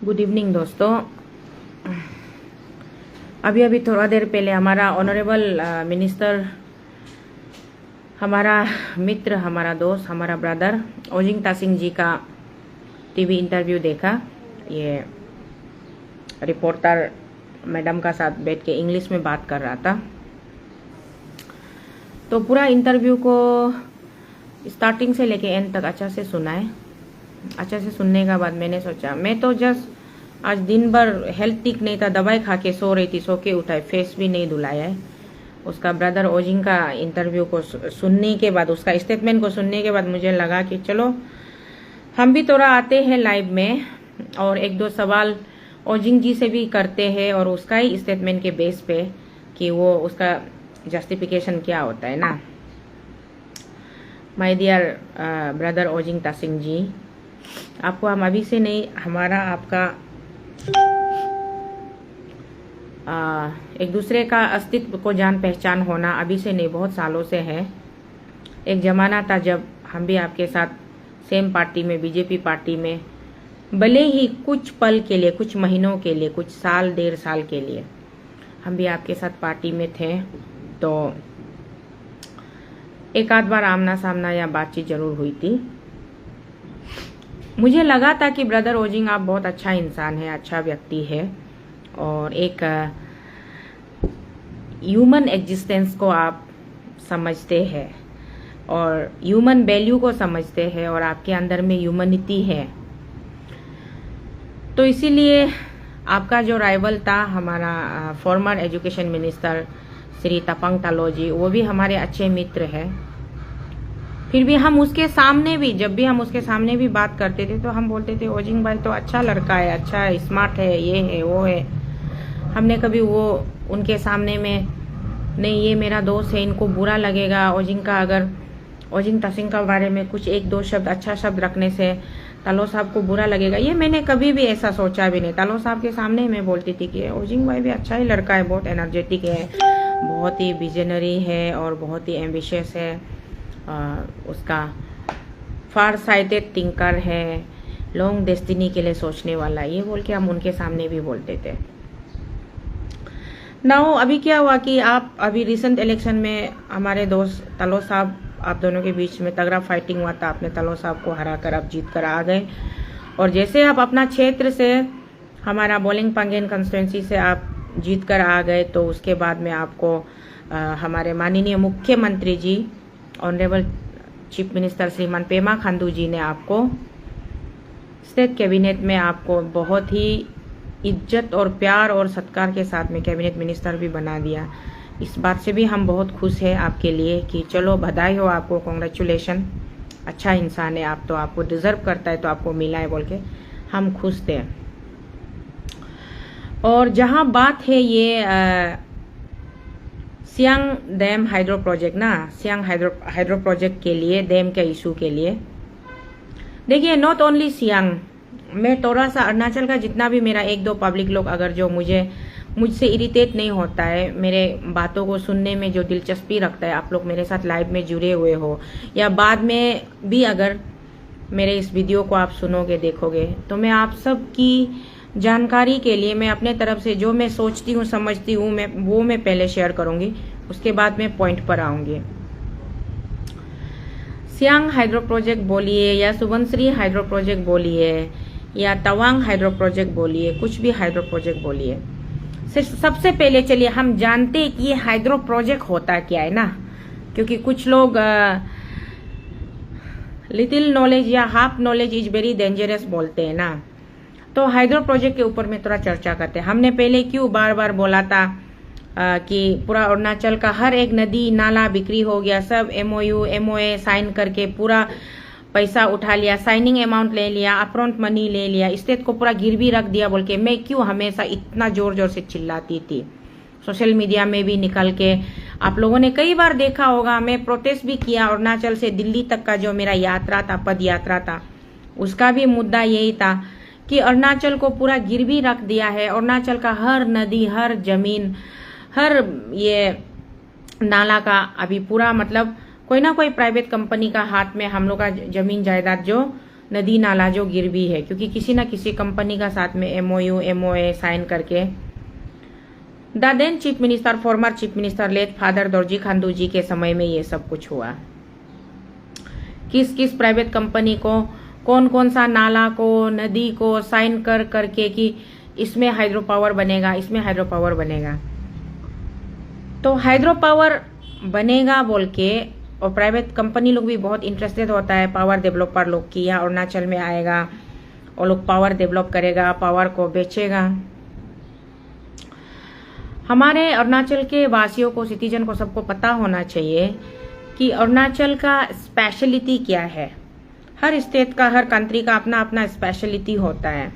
Good evening दोस्तों। अभी थोड़ा देर पहले हमारा ऑनरेबल मिनिस्टर, हमारा मित्र, हमारा दोस्त, हमारा ब्रदर ओजिंग तासिंग जी का टीवी इंटरव्यू देखा। ये रिपोर्टर मैडम का साथ बैठ के इंग्लिश में बात कर रहा था। तो पूरा इंटरव्यू को स्टार्टिंग से लेके एंड तक अच्छा से सुना है। अच्छा से सुनने का बाद मैंने सोचा, मैं तो जस्ट आज दिन भर हेल्थ ठीक नहीं था, दवाई खा के सो रही थी, सो के उठाए, फेस भी नहीं धुलाया है। उसका ब्रदर ओजिंग का इंटरव्यू को सुनने के बाद, उसका स्टेटमेंट को सुनने के बाद मुझे लगा कि चलो हम भी थोड़ा आते हैं लाइव में और एक दो सवाल ओजिंग जी से भी करते हैं और उसका ही स्टेटमेंट के बेस पे कि वो उसका जस्टिफिकेशन क्या होता है ना। My dear brother Ojing Tasing ji, आपको हम अभी से नहीं, हमारा आपका एक दूसरे का अस्तित्व को जान पहचान होना अभी से नहीं, बहुत सालों से है। एक जमाना था जब हम भी आपके साथ सेम पार्टी में, बीजेपी पार्टी में, भले ही कुछ पल के लिए, कुछ महीनों के लिए, कुछ साल, 1.5 साल के लिए हम भी आपके साथ पार्टी में थे। तो एक आध बार आमना सामना या बातचीत जरूर हुई थी। मुझे लगा था कि ब्रदर ओजिंग आप बहुत अच्छा इंसान है, अच्छा व्यक्ति है और एक ह्यूमन एग्जिस्टेंस को आप समझते हैं और ह्यूमन वैल्यू को समझते हैं और आपके अंदर में ह्यूमनिटी है। तो इसीलिए आपका जो राइवल था, हमारा फॉर्मर एजुकेशन मिनिस्टर श्री तपंग तालो जी, वो भी हमारे अच्छे मित्र हैं। फिर भी हम उसके सामने भी, जब भी हम उसके सामने भी बात करते थे तो हम बोलते थे ओजिंग भाई तो अच्छा लड़का है, अच्छा है, स्मार्ट है, ये है, वो है। हमने कभी वो उनके सामने में नहीं, ये मेरा दोस्त है, इनको बुरा लगेगा ओजिंग का, अगर ओजिंग तासिंग के बारे में कुछ एक दो शब्द, अच्छा शब्द रखने से तालो साहब को बुरा लगेगा, ये मैंने कभी भी ऐसा सोचा भी नहीं। तालो साहब के सामने मैं बोलती थी कि ओजिंग भाई भी अच्छा ही लड़का है, बहुत एनर्जेटिक है, बहुत ही विजनरी है और बहुत ही एम्बिशियस है, उसका फार साइटेड थिंकर है, लॉन्ग डेस्टिनी के लिए सोचने वाला, ये बोल के हम उनके सामने भी बोलते थे। नाउ अभी क्या हुआ कि आप अभी रिसेंट इलेक्शन में हमारे दोस्त तालो साहब, आप दोनों के बीच में तगड़ा फाइटिंग हुआ था, आपने तालो साहब को हरा कर आप जीत कर आ गए और जैसे आप अपना क्षेत्र से, हमारा बोलिंग पंगेन कंस्टिट्यूंसी से आप जीत कर आ गए तो उसके बाद में आपको हमारे माननीय मुख्यमंत्री जी, ऑनरेबल चीफ मिनिस्टर श्रीमान पेमा खांडू जी ने आपको स्टेट कैबिनेट में आपको बहुत ही इज्जत और प्यार और सत्कार के साथ में कैबिनेट मिनिस्टर भी बना दिया। इस बात से भी हम बहुत खुश हैं आपके लिए कि चलो बधाई हो आपको, कॉन्ग्रेचुलेशन, अच्छा इंसान है आप, तो आपको डिजर्व करता है तो आपको मिला है बोल के हम खुश थे। और जहां बात है ये सियांग डैम हाइड्रो प्रोजेक्ट ना, सियांग हाइड्रो प्रोजेक्ट के लिए, डैम के इशू के लिए, देखिए नॉट ओनली सियांग, मैं थोड़ा सा अरुणाचल का जितना भी मेरा एक दो पब्लिक लोग अगर जो मुझसे इरिटेट नहीं होता है, मेरे बातों को सुनने में जो दिलचस्पी रखता है, आप लोग मेरे साथ लाइव में जुड़े हुए हो या बाद में भी अगर मेरे इस वीडियो को आप सुनोगे, देखोगे, तो मैं आप सब की जानकारी के लिए मैं अपने तरफ से जो मैं सोचती हूँ, समझती हूँ, मैं पहले शेयर करूंगी, उसके बाद मैं पॉइंट पर आऊंगी। सियांग हाइड्रो प्रोजेक्ट बोलिए या सुबनश्री हाइड्रो प्रोजेक्ट बोलिए या तवांग हाइड्रो प्रोजेक्ट बोलिए, कुछ भी हाइड्रो प्रोजेक्ट बोलिए, सबसे पहले चलिए हम जानते हैं कि ये हाइड्रो प्रोजेक्ट होता क्या है ना, क्योंकि कुछ लोग लिटिल नॉलेज या half knowledge is very dangerous बोलते हैं ना। तो हाइड्रो प्रोजेक्ट के ऊपर में थोड़ा चर्चा करते हैं। हमने पहले क्यों बार बार बोला था कि पूरा अरुणाचल का हर एक नदी नाला बिक्री हो गया, सब MOU MOA साइन करके पूरा पैसा उठा लिया, साइनिंग अमाउंट ले लिया, अपफ्रंट मनी ले लिया, स्टेट को पूरा गिरवी रख दिया बोल के मैं क्यों हमेशा इतना जोर जोर से चिल्लाती थी। सोशल मीडिया में भी निकल के आप लोगों ने कई बार देखा होगा, मैं प्रोटेस्ट भी किया। अरुणाचल से दिल्ली तक का जो मेरा यात्रा था, पद यात्रा था, उसका भी मुद्दा यही था कि अरुणाचल को पूरा गिरवी रख दिया है। अरुणाचल का हर नदी, हर जमीन, हर ये नाला का अभी पूरा मतलब कोई ना कोई प्राइवेट कंपनी का हाथ में हम लोग का जमीन जायदाद जो नदी नाला जो गिरवी है, क्योंकि किसी ना किसी कंपनी का साथ में MOU MOA साइन करके the then chief minister, former chief minister late father Dorjee Khandu ji के समय में ये सब कुछ हुआ। किस किस प्राइवेट कंपनी को कौन कौन सा नाला को, नदी को साइन कर करके कि इसमें हाइड्रो पावर बनेगा, इसमें हाइड्रो पावर बनेगा। तो हाइड्रो पावर बनेगा बोल के, और प्राइवेट कंपनी लोग भी बहुत इंटरेस्टेड होता है पावर डेवलपर लोग की, यहाँ अरुणाचल में आएगा और लोग पावर डेवलप करेगा, पावर को बेचेगा। हमारे अरुणाचल के वासियों को, सिटीजन को, सबको पता होना चाहिए कि अरुणाचल का स्पेशलिटी क्या है। हर स्टेट का, हर कंट्री का अपना अपना स्पेशलिटी होता है।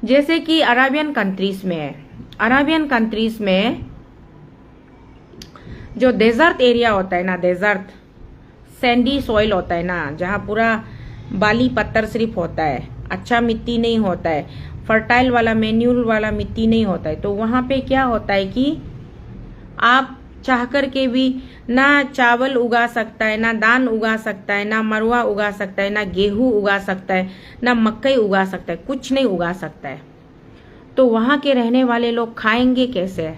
जैसे कि अरेबियन कंट्रीज में है, अरेबियन कंट्रीज में जो डेजर्ट एरिया होता है ना, डेजर्ट सैंडी सॉइल होता है ना, जहाँ पूरा बाली पत्थर सिर्फ होता है, अच्छा मिट्टी नहीं होता है, फर्टाइल वाला मैन्यूर वाला मिट्टी नहीं होता है, तो वहां पे क्या होता है कि आप चाह कर के भी ना चावल उगा सकता है, ना धान उगा सकता है, ना मरुआ उगा सकता है, ना गेहूं उगा सकता है, ना मकई उगा सकता है, कुछ नहीं उगा सकता है। तो वहां के रहने वाले लोग खाएंगे कैसे?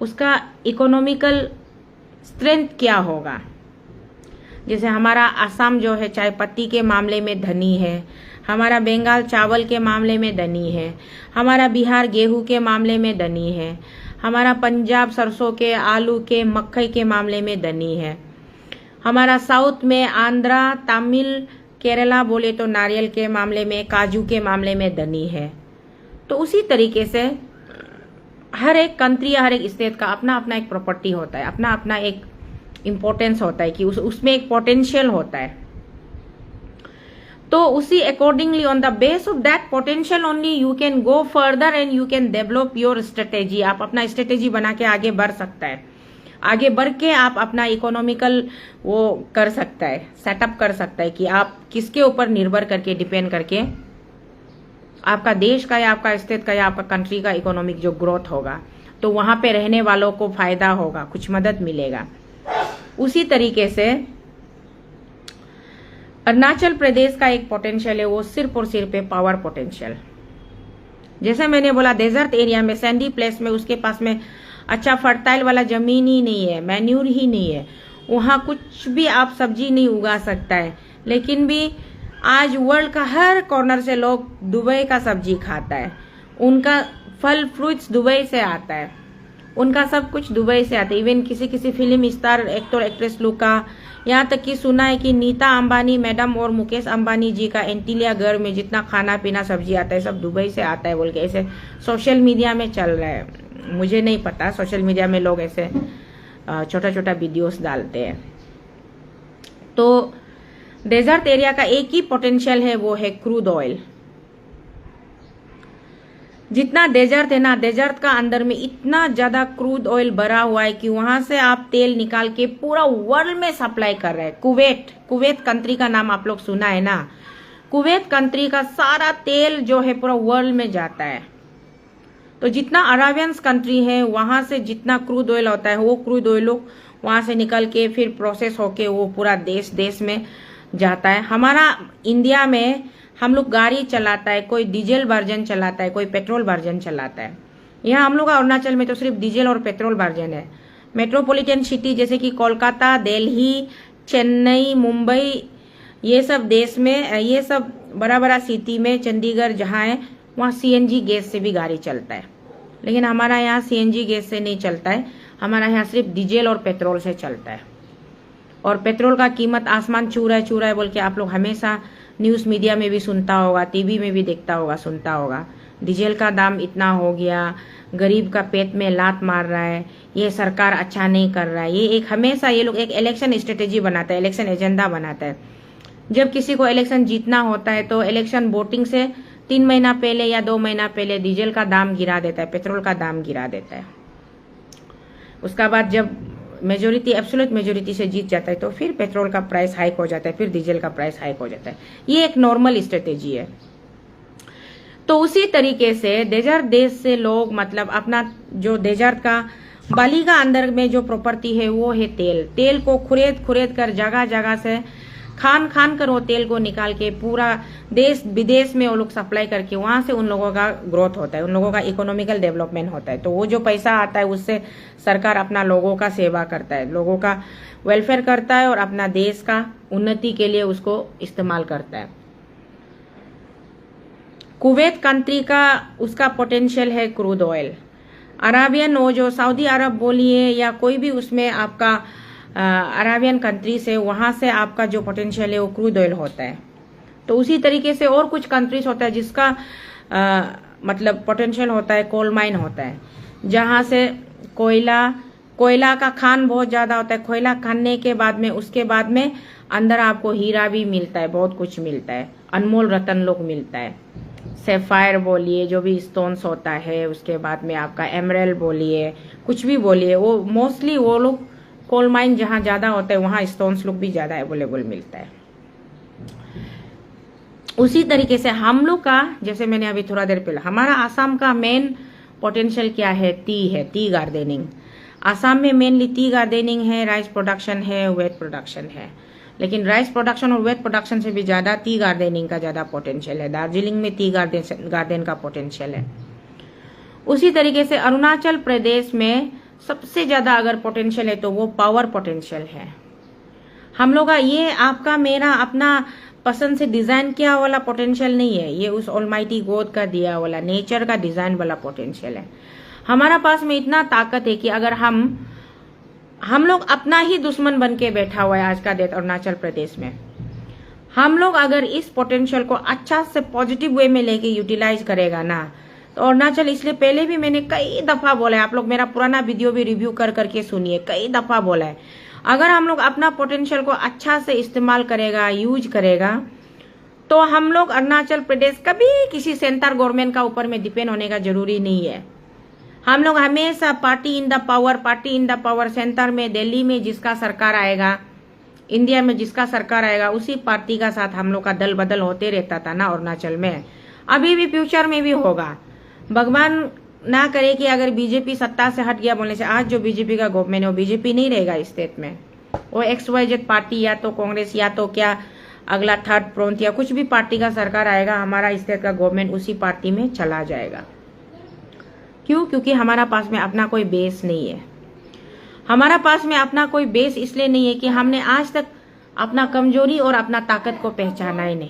उसका इकोनॉमिकल स्ट्रेंथ क्या होगा? जैसे हमारा असम जो है चाय पत्ती के मामले में धनी है, हमारा बंगाल चावल के मामले में धनी है, हमारा बिहार गेहूं के मामले में धनी है, हमारा पंजाब सरसों के, आलू के, मक्कई के मामले में धनी है, हमारा साउथ में आंध्रा, तमिल, केरला बोले तो नारियल के मामले में, काजू के मामले में धनी है। तो उसी तरीके से हर एक कंट्री या हर एक स्टेट का अपना अपना एक प्रॉपर्टी होता है, अपना अपना एक इम्पोर्टेंस होता है कि उसमें एक पोटेंशियल होता है। तो उसी accordingly on the base of that potential only you can go further and you can develop your strategy. आप अपना स्ट्रेटेजी बना के आगे बढ़ सकता है, आगे बढ़ के आप अपना इकोनॉमिकल वो कर सकता है, सेटअप कर सकता है कि आप किसके ऊपर निर्भर करके, डिपेंड करके आपका देश का या आपका स्टेट का या आपका कंट्री का इकोनॉमिक जो ग्रोथ होगा, तो वहां पे रहने वालों को फायदा होगा, कुछ मदद मिलेगा। उसी तरीके से अरुणाचल प्रदेश का एक पोटेंशियल है, वो सिर्फ और सिर्फ है पावर पोटेंशियल। जैसे मैंने बोला डेजर्ट एरिया में, सैंडी प्लेस में, उसके पास में अच्छा फर्टाइल वाला जमीन ही नहीं है, मैन्यूर ही नहीं है, वहां कुछ भी आप सब्जी नहीं उगा सकता है। लेकिन भी आज वर्ल्ड का हर कॉर्नर से लोग दुबई का सब्जी खाता है, उनका फल फ्रूट्स दुबई से आता है, उनका सब कुछ दुबई से आता है। इवन किसी किसी फिल्म स्टार, एक्टर एक्ट्रेस लोग का, यहाँ तक कि सुना है कि नीता अंबानी मैडम और मुकेश अंबानी जी का एंटीलिया घर में जितना खाना पीना सब्जी आता है सब दुबई से आता है बोल के ऐसे सोशल मीडिया में चल रहा है। मुझे नहीं पता, सोशल मीडिया में लोग ऐसे छोटा छोटा वीडियोस डालते हैं। तो डेजर्ट एरिया का एक ही पोटेंशियल है, वो है क्रूड ऑयल। जितना डेजर्ट है ना, डेजर्ट का अंदर में इतना ज्यादा क्रूड ऑयल भरा हुआ है कि वहां से आप तेल निकाल के पूरा वर्ल्ड में सप्लाई कर रहे हैं। कुवैत कंट्री का नाम आप लोग सुना है ना, कुवैत कंट्री का सारा तेल जो है पूरा वर्ल्ड में जाता है। तो जितना अरेबियन कंट्री है वहां से जितना क्रूड ऑयल होता है, वो क्रूड ऑयल लोग वहां से निकल के फिर प्रोसेस होके वो पूरा देश में जाता है। हमारा इंडिया में हम लोग गाड़ी चलाता है, कोई डीजल वर्जन चलाता है, कोई पेट्रोल वर्जन चलाता है। यहाँ हम लोग का अरुणाचल में तो सिर्फ डीजल और पेट्रोल वर्जन है। मेट्रोपॉलिटन सिटी जैसे कि कोलकाता, दिल्ली, चेन्नई, मुंबई, ये सब देश में, ये सब बड़ा बड़ा सिटी में, चंडीगढ़ जहाँ है वहाँ CNG गैस से भी गाड़ी चलता है। लेकिन हमारा यहाँ CNG गैस से नहीं चलता है, हमारा यहाँ सिर्फ डीजल और पेट्रोल से चलता है। और पेट्रोल का कीमत आसमान छू रहा है बोल के आप लोग हमेशा न्यूज मीडिया में भी सुनता होगा, टीवी में भी देखता होगा, सुनता होगा। डीजल का दाम इतना हो गया, गरीब का पेट में लात मार रहा है, ये सरकार अच्छा नहीं कर रहा है। ये एक हमेशा ये लोग एक इलेक्शन स्ट्रेटेजी बनाता है, इलेक्शन एजेंडा बनाता है। जब किसी को इलेक्शन जीतना होता है तो इलेक्शन वोटिंग से 3 महीना पहले या 2 महीना पहले डीजल का दाम गिरा देता है, पेट्रोल का दाम गिरा देता है। उसका बाद जब मेजोरिटी, एब्सोल्यूट मेजोरिटी से जीत जाता है तो फिर पेट्रोल का प्राइस हाइक हो जाता है, फिर डीजल का प्राइस हाइक हो जाता है। ये एक नॉर्मल स्ट्रेटेजी है। तो उसी तरीके से डेजर्ट देश से लोग मतलब अपना जो डेजर्ट का बाली का अंदर में जो प्रॉपर्टी है वो है तेल। तेल को खुरेद कर जगह जगह से खान खान कर वो तेल को निकाल के पूरा देश विदेश में वो लोग सप्लाई करके वहां से उन लोगों का ग्रोथ होता है, उन लोगों का इकोनॉमिकल डेवलपमेंट होता है। तो वो जो पैसा आता है उससे सरकार अपना लोगों का सेवा करता है, लोगों का वेलफेयर करता है और अपना देश का उन्नति के लिए उसको इस्तेमाल करता है। कुवैत कंट्री का उसका पोटेंशियल है क्रूड ऑयल। अराबियन वो जो सऊदी अरब बोलिए या कोई भी उसमें आपका अराबियन कंट्री से वहां से आपका जो पोटेंशियल है वो क्रूड ऑयल होता है। तो उसी तरीके से और कुछ कंट्रीज होता है जिसका मतलब पोटेंशियल होता है, कोल माइन होता है, जहां से कोयला का खान बहुत ज्यादा होता है। कोयला खाने के बाद में उसके बाद में अंदर आपको हीरा भी मिलता है, बहुत कुछ मिलता है, अनमोल रतन लोग मिलता है, सैफायर बोलिए, जो भी स्टोन्स होता है, उसके बाद में आपका एमरल्ड बोलिए, कुछ भी बोलिए, वो मोस्टली वो लोग कोल माइन जहां ज्यादा होता है वहां स्टोन्स लोग भी ज्यादा अवेलेबल मिलता है। उसी तरीके से हम लोग का, जैसे मैंने अभी थोड़ा देर पहले, हमारा आसाम का मेन पोटेंशियल क्या है? T gardening. आसाम में मेनली टी गार्डनिंग है, राइस प्रोडक्शन है, वेट प्रोडक्शन है। लेकिन राइस प्रोडक्शन और वेट प्रोडक्शन से भी ज्यादा टी गार्डनिंग का ज्यादा पोटेंशियल है। दार्जिलिंग में टी गार्डन का पोटेंशियल है। उसी तरीके से अरुणाचल प्रदेश में सबसे ज्यादा अगर पोटेंशियल है तो वो पावर पोटेंशियल है। हम लोग का ये आपका मेरा अपना पसंद से डिजाइन किया वाला पोटेंशियल नहीं है, ये उस ऑलमाइटी गॉड का दिया वाला नेचर का डिजाइन वाला पोटेंशियल है। हमारा पास में इतना ताकत है कि अगर हम लोग अपना ही दुश्मन बन के बैठा हुआ है आज का डेट अरुणाचल प्रदेश में। हम लोग अगर इस पोटेंशियल को अच्छा से पॉजिटिव वे में लेके यूटिलाइज करेगा ना, तो अरुणाचल, इसलिए पहले भी मैंने कई दफा बोला है, आप लोग मेरा पुराना वीडियो भी रिव्यू कर करके सुनिए, कई दफा बोला है, अगर हम लोग अपना पोटेंशियल को अच्छा से इस्तेमाल करेगा, यूज करेगा, तो हम लोग अरुणाचल प्रदेश कभी किसी सेंटर गवर्नमेंट का ऊपर में डिपेंड होने का जरूरी नहीं है। हम लोग हमेशा party in the power, centre में दिल्ली में जिसका सरकार आएगा, इंडिया में जिसका सरकार आएगा, उसी पार्टी का साथ हम लोग का दल बदल होते रहता था ना अरुणाचल में। अभी भी फ्यूचर में भी होगा। भगवान ना करे कि अगर बीजेपी सत्ता से हट गया बोलने से, आज जो बीजेपी का गवर्नमेंट है वो बीजेपी नहीं रहेगा इस स्टेट में, वो XYZ पार्टी या तो कांग्रेस या तो क्या अगला थर्ड फ्रंट या कुछ भी पार्टी का सरकार आएगा, हमारा स्टेट का गवर्नमेंट उसी पार्टी में चला जाएगा। क्यों? क्योंकि हमारा पास में अपना कोई बेस नहीं है। हमारा पास में अपना कोई बेस इसलिए नहीं है कि हमने आज तक अपना कमजोरी और अपना ताकत को पहचाना ही नहीं।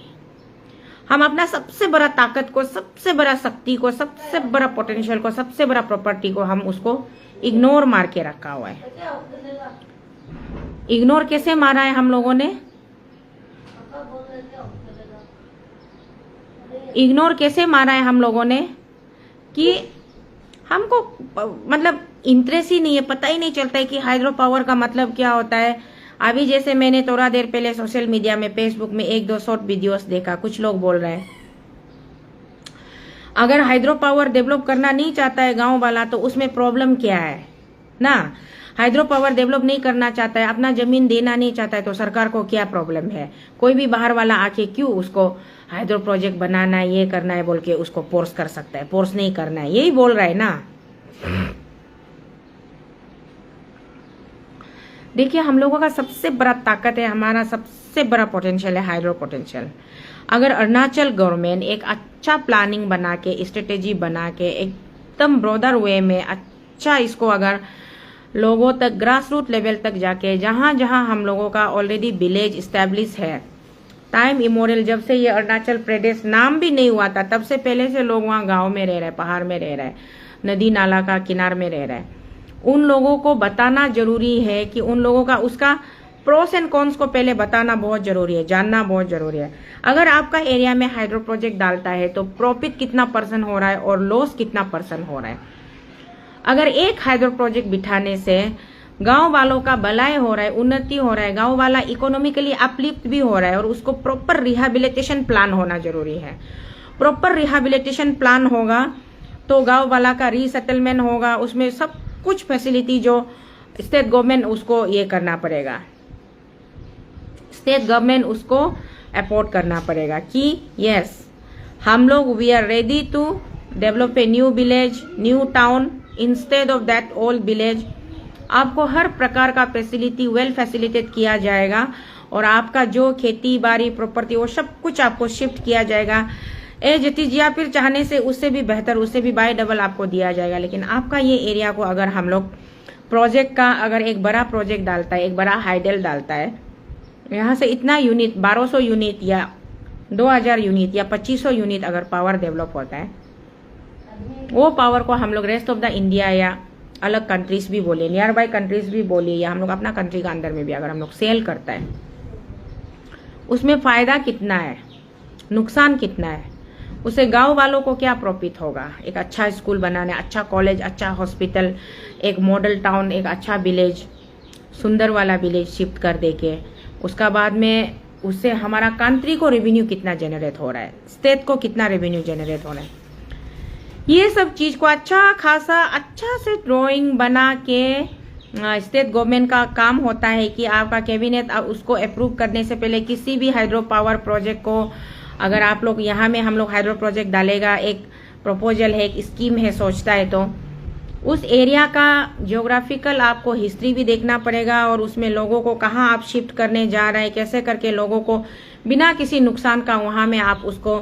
हम अपना सबसे बड़ा ताकत को, सबसे बड़ा शक्ति को, सबसे बड़ा पोटेंशियल को, सबसे बड़ा प्रॉपर्टी को हम उसको इग्नोर मार के रखा हुआ है। इग्नोर कैसे मारा है हम लोगों ने? इग्नोर कैसे मारा है हम लोगों ने कि हमको मतलब इंटरेस्ट ही नहीं है, पता ही नहीं चलता है कि हाइड्रो पावर का मतलब क्या होता है। अभी जैसे मैंने थोड़ा देर पहले सोशल मीडिया में, फेसबुक में 1-2 शॉर्ट वीडियोस देखा, कुछ लोग बोल रहे हैं अगर हाइड्रो पावर डेवलप करना नहीं चाहता है गांव वाला तो उसमें प्रॉब्लम क्या है ना। हाइड्रो पावर डेवलप नहीं करना चाहता है, अपना जमीन देना नहीं चाहता है, तो सरकार को क्या प्रॉब्लम है? कोई भी बाहर वाला आके क्यों उसको हाइड्रो प्रोजेक्ट बनाना है, ये करना है बोल के उसको फोर्स कर सकता है? फोर्स नहीं करना है, यही बोल रहा है ना। देखिए, हम लोगों का सबसे बड़ा ताकत है, हमारा सबसे बड़ा पोटेंशियल है हाइड्रो पोटेंशियल। अगर अरुणाचल गवर्नमेंट एक अच्छा प्लानिंग बना के, स्ट्रेटेजी बना के, एकदम ब्रॉडर वे में अच्छा इसको अगर लोगों तक, ग्रास रूट लेवल तक जाके, जहां जहां हम लोगों का ऑलरेडी विलेज स्टैब्लिश है, टाइम इमोरियल, जब से ये अरुणाचल प्रदेश नाम भी नहीं हुआ था तब से पहले से लोग वहां गांव में रह रहे, पहाड़ में रह रहे, नदी नाला का किनार में रह रहे, उन लोगों को बताना जरूरी है कि उन लोगों का उसका प्रोस एंड कॉन्स को पहले बताना बहुत जरूरी है, जानना बहुत जरूरी है। अगर आपका एरिया में हाइड्रो प्रोजेक्ट डालता है तो प्रॉफिट कितना % हो रहा है और लॉस कितना % हो रहा है। अगर एक हाइड्रो प्रोजेक्ट बिठाने से गांव वालों का भलाई हो रहा है, उन्नति हो रहा है, गांव वाला इकोनॉमिकली अपलिफ्ट भी हो रहा है, और उसको प्रॉपर रिहेबिलिटेशन प्लान होना जरूरी है। प्रॉपर रिहेबिलिटेशन प्लान होगा तो गांव वाला का रीसेटलमेंट होगा, उसमें सब कुछ फैसिलिटी जो स्टेट गवर्नमेंट उसको ये करना पड़ेगा, स्टेट गवर्नमेंट उसको अफोर्ड करना पड़ेगा कि यस, हम लोग we are ready to develop a new village, new town instead of that old village. आपको हर प्रकार का फैसिलिटी वेल फैसिलिटेट किया जाएगा और आपका जो खेती बाड़ी प्रॉपर्टी वो सब कुछ आपको शिफ्ट किया जाएगा एज इट इज, या फिर चाहने से उससे भी बेहतर, उससे भी बाय डबल आपको दिया जाएगा। लेकिन आपका ये एरिया को अगर हम लोग प्रोजेक्ट का अगर एक बड़ा प्रोजेक्ट डालता है, एक बड़ा हाइडल डालता है, यहाँ से इतना यूनिट 1200 यूनिट या 2000 यूनिट या 2500 यूनिट अगर पावर डेवलप होता है, वो पावर को हम लोग रेस्ट ऑफ द इंडिया या अलग कंट्रीज भी बोले, नियर बाय कंट्रीज भी बोलिए, या हम लोग अपना कंट्री का अंदर में भी अगर हम लोग सेल करता है, उसमें फायदा कितना है, नुकसान कितना है, उसे गांव वालों को क्या प्रॉफिट होगा। एक अच्छा स्कूल बनाने, अच्छा कॉलेज, अच्छा हॉस्पिटल, एक मॉडल टाउन, एक अच्छा विलेज, सुंदर वाला विलेज शिफ्ट कर देके, उसका बाद में उससे हमारा कंट्री को रेवेन्यू कितना जनरेट हो रहा है, स्टेट को कितना रेवेन्यू जनरेट हो रहा है, ये सब चीज को अच्छा खासा अच्छा से ड्राइंग बना के स्टेट गवर्नमेंट का काम होता है कि आपका कैबिनेट उसको अप्रूव करने से पहले किसी भी हाइड्रो पावर प्रोजेक्ट को, अगर आप लोग यहाँ में हम लोग हाइड्रो प्रोजेक्ट डालेगा, एक प्रपोजल है, एक स्कीम है, सोचता है, तो उस एरिया का ज्योग्राफिकल आपको हिस्ट्री भी देखना पड़ेगा और उसमें लोगों को कहाँ आप शिफ्ट करने जा रहे हैं, कैसे करके लोगों को बिना किसी नुकसान का वहाँ में आप उसको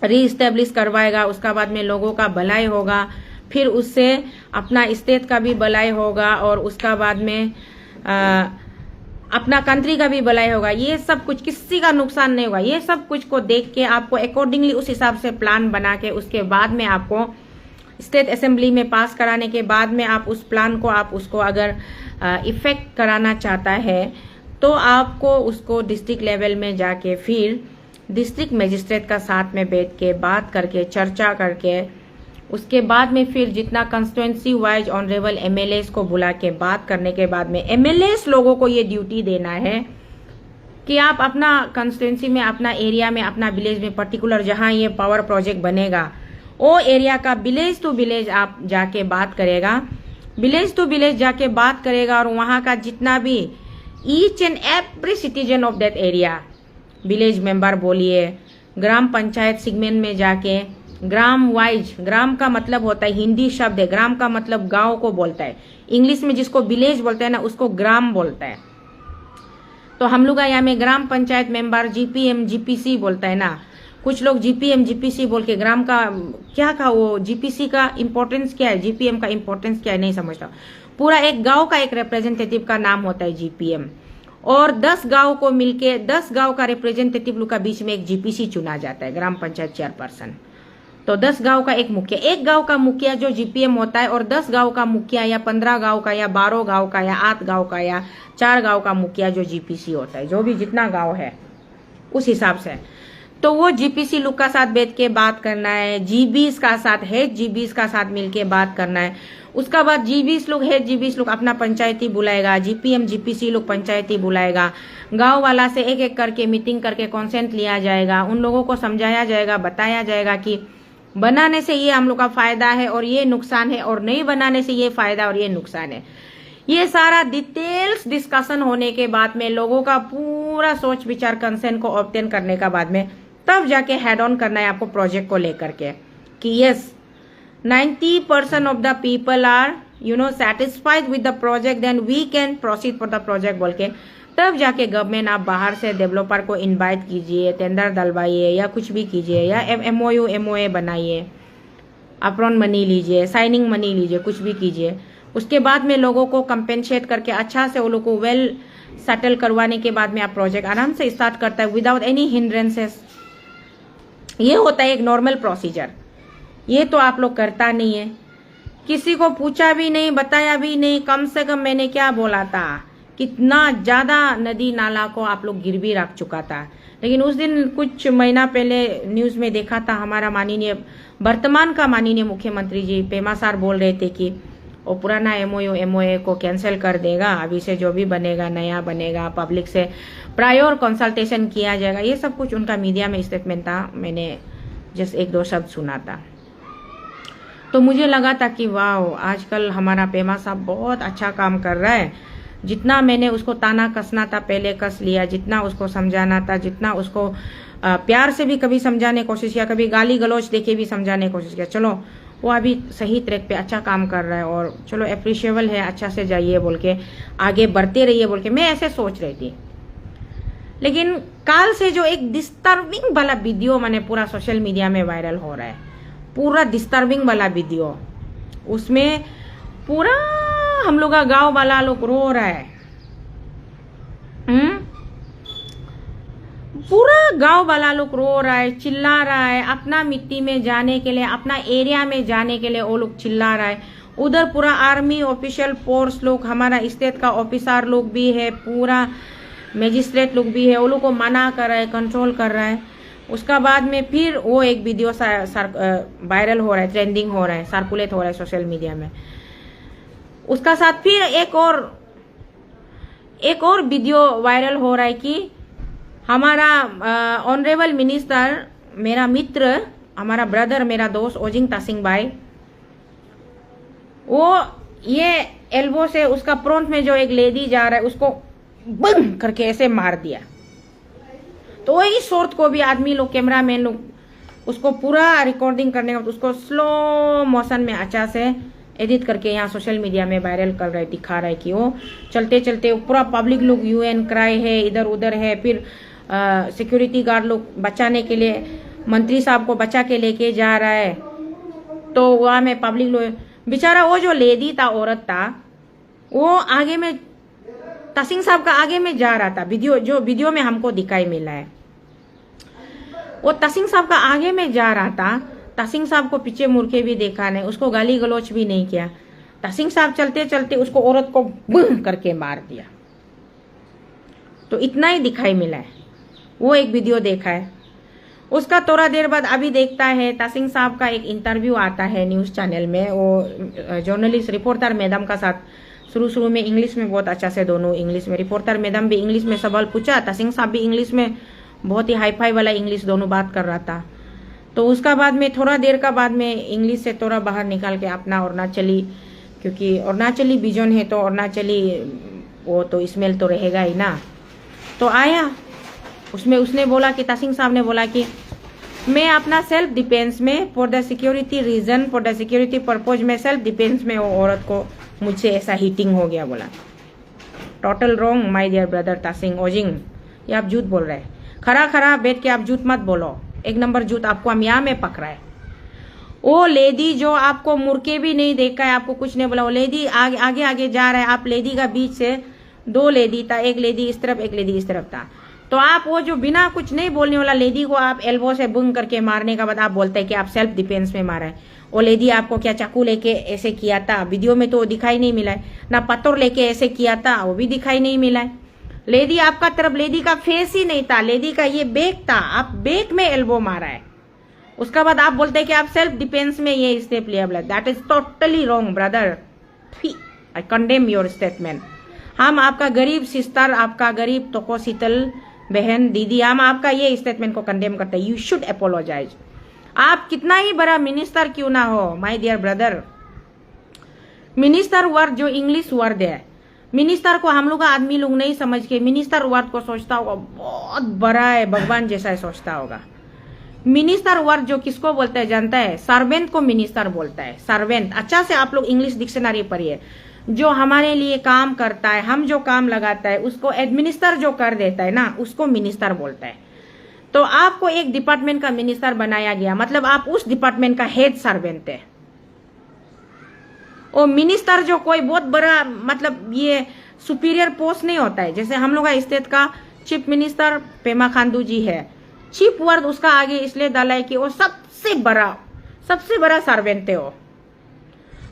रीस्टेब्लिश करवाएगा। उसका बाद में लोगों का भलाई होगा, फिर उससे अपना स्टेट का भी भलाई होगा और उसका बाद में अपना कंट्री का भी भलाई होगा। ये सब कुछ किसी का नुकसान नहीं होगा। ये सब कुछ को देख के आपको अकॉर्डिंगली उस हिसाब से प्लान बना के उसके बाद में आपको स्टेट असेंबली में पास कराने के बाद में आप उस प्लान को आप उसको अगर इफेक्ट कराना चाहता है तो आपको उसको डिस्ट्रिक्ट लेवल में जाके फिर डिस्ट्रिक्ट मजिस्ट्रेट का साथ में बैठ के बात करके चर्चा करके उसके बाद में फिर जितना कंस्टिट्यूएंसी वाइज ऑनरेबल एमएलएस को बुला के बात करने के बाद में एमएलएस लोगों को ये ड्यूटी देना है कि आप अपना कंस्टिट्यूएंसी में, अपना एरिया में, अपना विलेज में पर्टिकुलर जहां ये पावर प्रोजेक्ट बनेगा वो एरिया का विलेज टू विलेज आप जाके बात करेगा, विलेज टू विलेज जाके बात करेगा और वहां का जितना भी each and every citizen of that area, village member बोलिए, ग्राम पंचायत सेगमेंट में जाके ग्राम वाइज, ग्राम का मतलब होता है हिंदी शब्द है, ग्राम का मतलब गांव को बोलता है, इंग्लिश में जिसको विलेज बोलते हैं ना उसको ग्राम बोलता है। तो हम लोग यहाँ में ग्राम पंचायत मेंबर जीपीएम जीपीसी बोलता है ना, कुछ लोग जीपीएम जीपीसी बोल के ग्राम का क्या का वो जीपीसी का इम्पोर्टेंस क्या है, जीपीएम का इम्पोर्टेंस क्या है नहीं समझता। पूरा एक गांव का एक रिप्रेजेंटेटिव का नाम होता है जीपीएम और 10 गांव को मिलके 10 गांव का रिप्रेजेंटेटिव लोग का बीच में एक जीपीसी चुना जाता है, ग्राम पंचायत चेयरपर्सन। तो 10 गांव का एक मुखिया, एक गांव का मुखिया जो जीपीएम होता है और 10 गांव का मुखिया या 15 गांव का या 12 गांव का या 8 गांव का या 4 गांव का मुखिया जो जीपीसी होता है, जो भी जितना गांव है उस हिसाब से। तो वो जीपीसी लोग का साथ बैठ के बात करना है, जीबीस का साथ हेड जीबीस का साथ मिलके बात करना है। उसका बाद जीबीस लोग हेड जीबीस लोग अपना पंचायती बुलाएगा, जीपीएम जीपीसी लोग पंचायती बुलाएगा, गांव वाला से एक एक करके मीटिंग करके कॉन्सेंट लिया जाएगा, उन लोगों को समझाया जाएगा, बताया जाएगा कि बनाने से ये हम लोग का फायदा है और ये नुकसान है और नहीं बनाने से ये फायदा और ये नुकसान है। ये सारा डिटेल्स डिस्कशन होने के बाद में लोगों का पूरा सोच विचार कंसेंट को ऑब्टेन करने का बाद में तब जाके हेड ऑन करना है आपको प्रोजेक्ट को लेकर के कि yes 90% of the people are satisfied with the project, then we can proceed for the project बोल के तब जाके गवर्नमेंट आप बाहर से डेवलपर को इनवाइट कीजिए, टेंडर डलवाइए या कुछ भी कीजिए या एमओयू एमओए बनाइए, अपफ्रंट मनी लीजिए, साइनिंग मनी लीजिए, कुछ भी कीजिए। उसके बाद में लोगों को कंपेंसेट करके अच्छा से वो लोग को वेल सेटल करवाने के बाद में आप प्रोजेक्ट आराम से स्टार्ट करता है विदाउट एनी हिंड्रेंसेस। ये होता है एक नॉर्मल प्रोसीजर। ये तो आप लोग करता नहीं है, किसी को पूछा भी नहीं, बताया भी नहीं। कम से कम मैंने क्या बोला था, कितना ज्यादा नदी नाला को आप लोग गिरवी रख चुका था। लेकिन उस दिन कुछ महीना पहले न्यूज में देखा था, हमारा माननीय वर्तमान का माननीय मुख्यमंत्री जी पेमा सर बोल रहे थे कि वो पुराना एमओयू एमओए को कैंसिल कर देगा, अभी से जो भी बनेगा नया बनेगा, पब्लिक से प्रायर कंसल्टेशन किया जाएगा। ये सब कुछ उनका मीडिया में स्टेटमेंट था, मैंने जस्ट 1-2 शब्द सुना था। तो मुझे लगा था कि वाह, आजकल हमारा पेमा साहब बहुत अच्छा काम कर रहा है। जितना मैंने उसको ताना कसना था पहले कस लिया, जितना उसको समझाना था, जितना उसको प्यार से भी कभी समझाने की कोशिश किया, कभी गाली गलौज देके भी समझाने की कोशिश किया। चलो वो अभी सही ट्रैक पे अच्छा काम कर रहा है और चलो अप्रिशिएबल है, अच्छा से जाइए बोल के, आगे बढ़ते रहिए बोल के मैं ऐसे सोच रही थी। लेकिन कल से जो एक डिस्टर्बिंग वाला वीडियो मैंने पूरा सोशल मीडिया में वायरल हो रहा है, पूरा डिस्टर्बिंग वाला वीडियो, उसमें पूरा हम लोग का गांव वाला लोग रो रहा है। पूरा गांव वाला लोग रो रहा है, चिल्ला रहा है, अपना मिट्टी में जाने के लिए, अपना एरिया में जाने के लिए वो लोग चिल्ला रहा है। उधर पूरा आर्मी ऑफिशियल फोर्स लोग, हमारा स्टेट का ऑफिसर लोग भी है, पूरा मैजिस्ट्रेट लोग भी है, वो लोग को मना कर रहा है, कंट्रोल कर रहा है। उसका बाद में फिर वो एक वीडियो वायरल हो रहा है, ट्रेंडिंग हो रहा है, सर्कुलेट हो रहा है सोशल मीडिया में। उसका साथ फिर एक और वीडियो वायरल हो रहा है कि हमारा ऑनरेबल मिनिस्टर, मेरा मित्र, हमारा ब्रदर, मेरा दोस्त ओजिंग तासिंग भाई, वो ये एल्बो से उसका फ्रंट में जो एक लेडी जा रहा है उसको बम करके ऐसे मार दिया। तो वही शॉर्ट को भी आदमी लोग, कैमरामैन लोग उसको पूरा रिकॉर्डिंग करने के बाद उसको स्लो मोशन में अच्छा से एडिट करके यहाँ सोशल मीडिया में वायरल कर रहे, दिखा रहा है कि वो चलते चलते पूरा पब्लिक लोग यूएन क्राई है, इधर उधर है, फिर सिक्योरिटी गार्ड लोग बचाने के लिए मंत्री साहब को बचा के लेके जा रहा है। तो वहाँ में पब्लिक लोग, बेचारा वो जो लेडी था, औरत था, वो आगे में तासिंग साहब का आगे में जा रहा था। वीडियो में हमको दिखाई मिला है, वो तासिंग साहब का आगे में जा रहा था। तासिंग साहब को पीछे मुड़ के भी देखा नहीं, उसको गाली गलौच भी नहीं किया। तासिंग साहब चलते चलते उसको औरत को बम करके मार दिया। तो इतना ही दिखाई मिला है, वो एक वीडियो देखा है। उसका थोड़ा देर बाद अभी देखता है तासिंग साहब का एक इंटरव्यू आता है न्यूज चैनल में, वो जर्नलिस्ट रिपोर्टर मैडम का साथ। शुरू में इंग्लिश में बहुत अच्छा से दोनों इंग्लिश में, रिपोर्टर मैडम भी इंग्लिश में सवाल पूछा, तासिंग साहब भी इंग्लिश में, बहुत ही हाई फाई वाला इंग्लिश दोनों बात कर रहा था। तो उसका बाद में थोड़ा देर का बाद में इंग्लिश से थोड़ा बाहर निकाल के अपना अरुणाचली, क्योंकि अरुणाचली बिजन है तो अरुणाचली वो तो स्मेल तो रहेगा ही ना, तो आया उसमें उसने बोला कि तासिंग साहब ने बोला कि मैं अपना सेल्फ डिफेंस में, for the security reason, for the security purpose में, सेल्फ डिफेंस में वो औरत को मुझसे ऐसा हीटिंग हो गया। बोला total wrong my dear brother Tasing Ojing, ये आप झूठ बोल रहे हैं। खड़ा बैठ के आप झूठ मत बोलो, एक नंबर झूठ आपको हम यहाँ में पकड़ा है। वो लेडी जो आपको मुड़ के भी नहीं देखा है, आपको कुछ नहीं बोला, वो लेडी आगे जा रहा है, आप लेडी का बीच से दो लेडी था, एक लेडी इस तरफ एक लेडी इस तरफ था। तो आप वो जो बिना कुछ नहीं बोलने वाला लेडी को आप एल्बो से बुंग करके मारने का बाद आप बोलते हैं कि आप सेल्फ डिफेंस में मारा है। वो लेडी आपको क्या चाकू लेके ऐसे किया था, वीडियो में तो दिखाई नहीं मिला है ना, पत्थर लेके ऐसे किया था वो भी दिखाई नहीं मिला है। लेडी आपका तरफ, लेडी का फेस ही नहीं था, लेडी का ये बैक था, आप बैक में एल्बो मारा है। उसका बाद आप बोलते हैं कि आप सेल्फ डिफेंस में ये स्टेप लिया। That is totally wrong brother, I condemn your statement. हम आपका गरीब सिस्टर, आपका गरीब तोको शीतल बहन दीदी, हम आपका ये स्टेटमेंट को कंडेम करते हैं। You should apologise. आप कितना ही बड़ा मिनिस्टर क्यों ना हो my dear brother, minister word जो इंग्लिश वर्ड है, मिनिस्टर को हम लोग का आदमी लोग नहीं समझ के मिनिस्टर वर्ड को सोचता होगा बहुत बड़ा है, भगवान जैसा है सोचता होगा। मिनिस्टर वर्ड जो किसको बोलता है जानता है? सर्वेंट को मिनिस्टर बोलता है। सर्वेंट, अच्छा से आप लोग इंग्लिश डिक्शनरी पढ़िए। जो हमारे लिए काम करता है, हम जो काम लगाता है उसको एडमिनिस्टर जो कर देता है ना, उसको मिनिस्टर बोलता है। तो आपको एक डिपार्टमेंट का मिनिस्टर बनाया गया, मतलब आप उस डिपार्टमेंट का हेड सर्वेंट है। और मिनिस्टर जो कोई बहुत बड़ा, मतलब ये सुपीरियर पोस्ट नहीं होता है। जैसे हम लोग का स्टेट का चीफ मिनिस्टर पेमा खांडू जी है, चीफ वर्ड उसका आगे इसलिए डाला है कि वो सबसे बड़ा सर्वेंट है। वो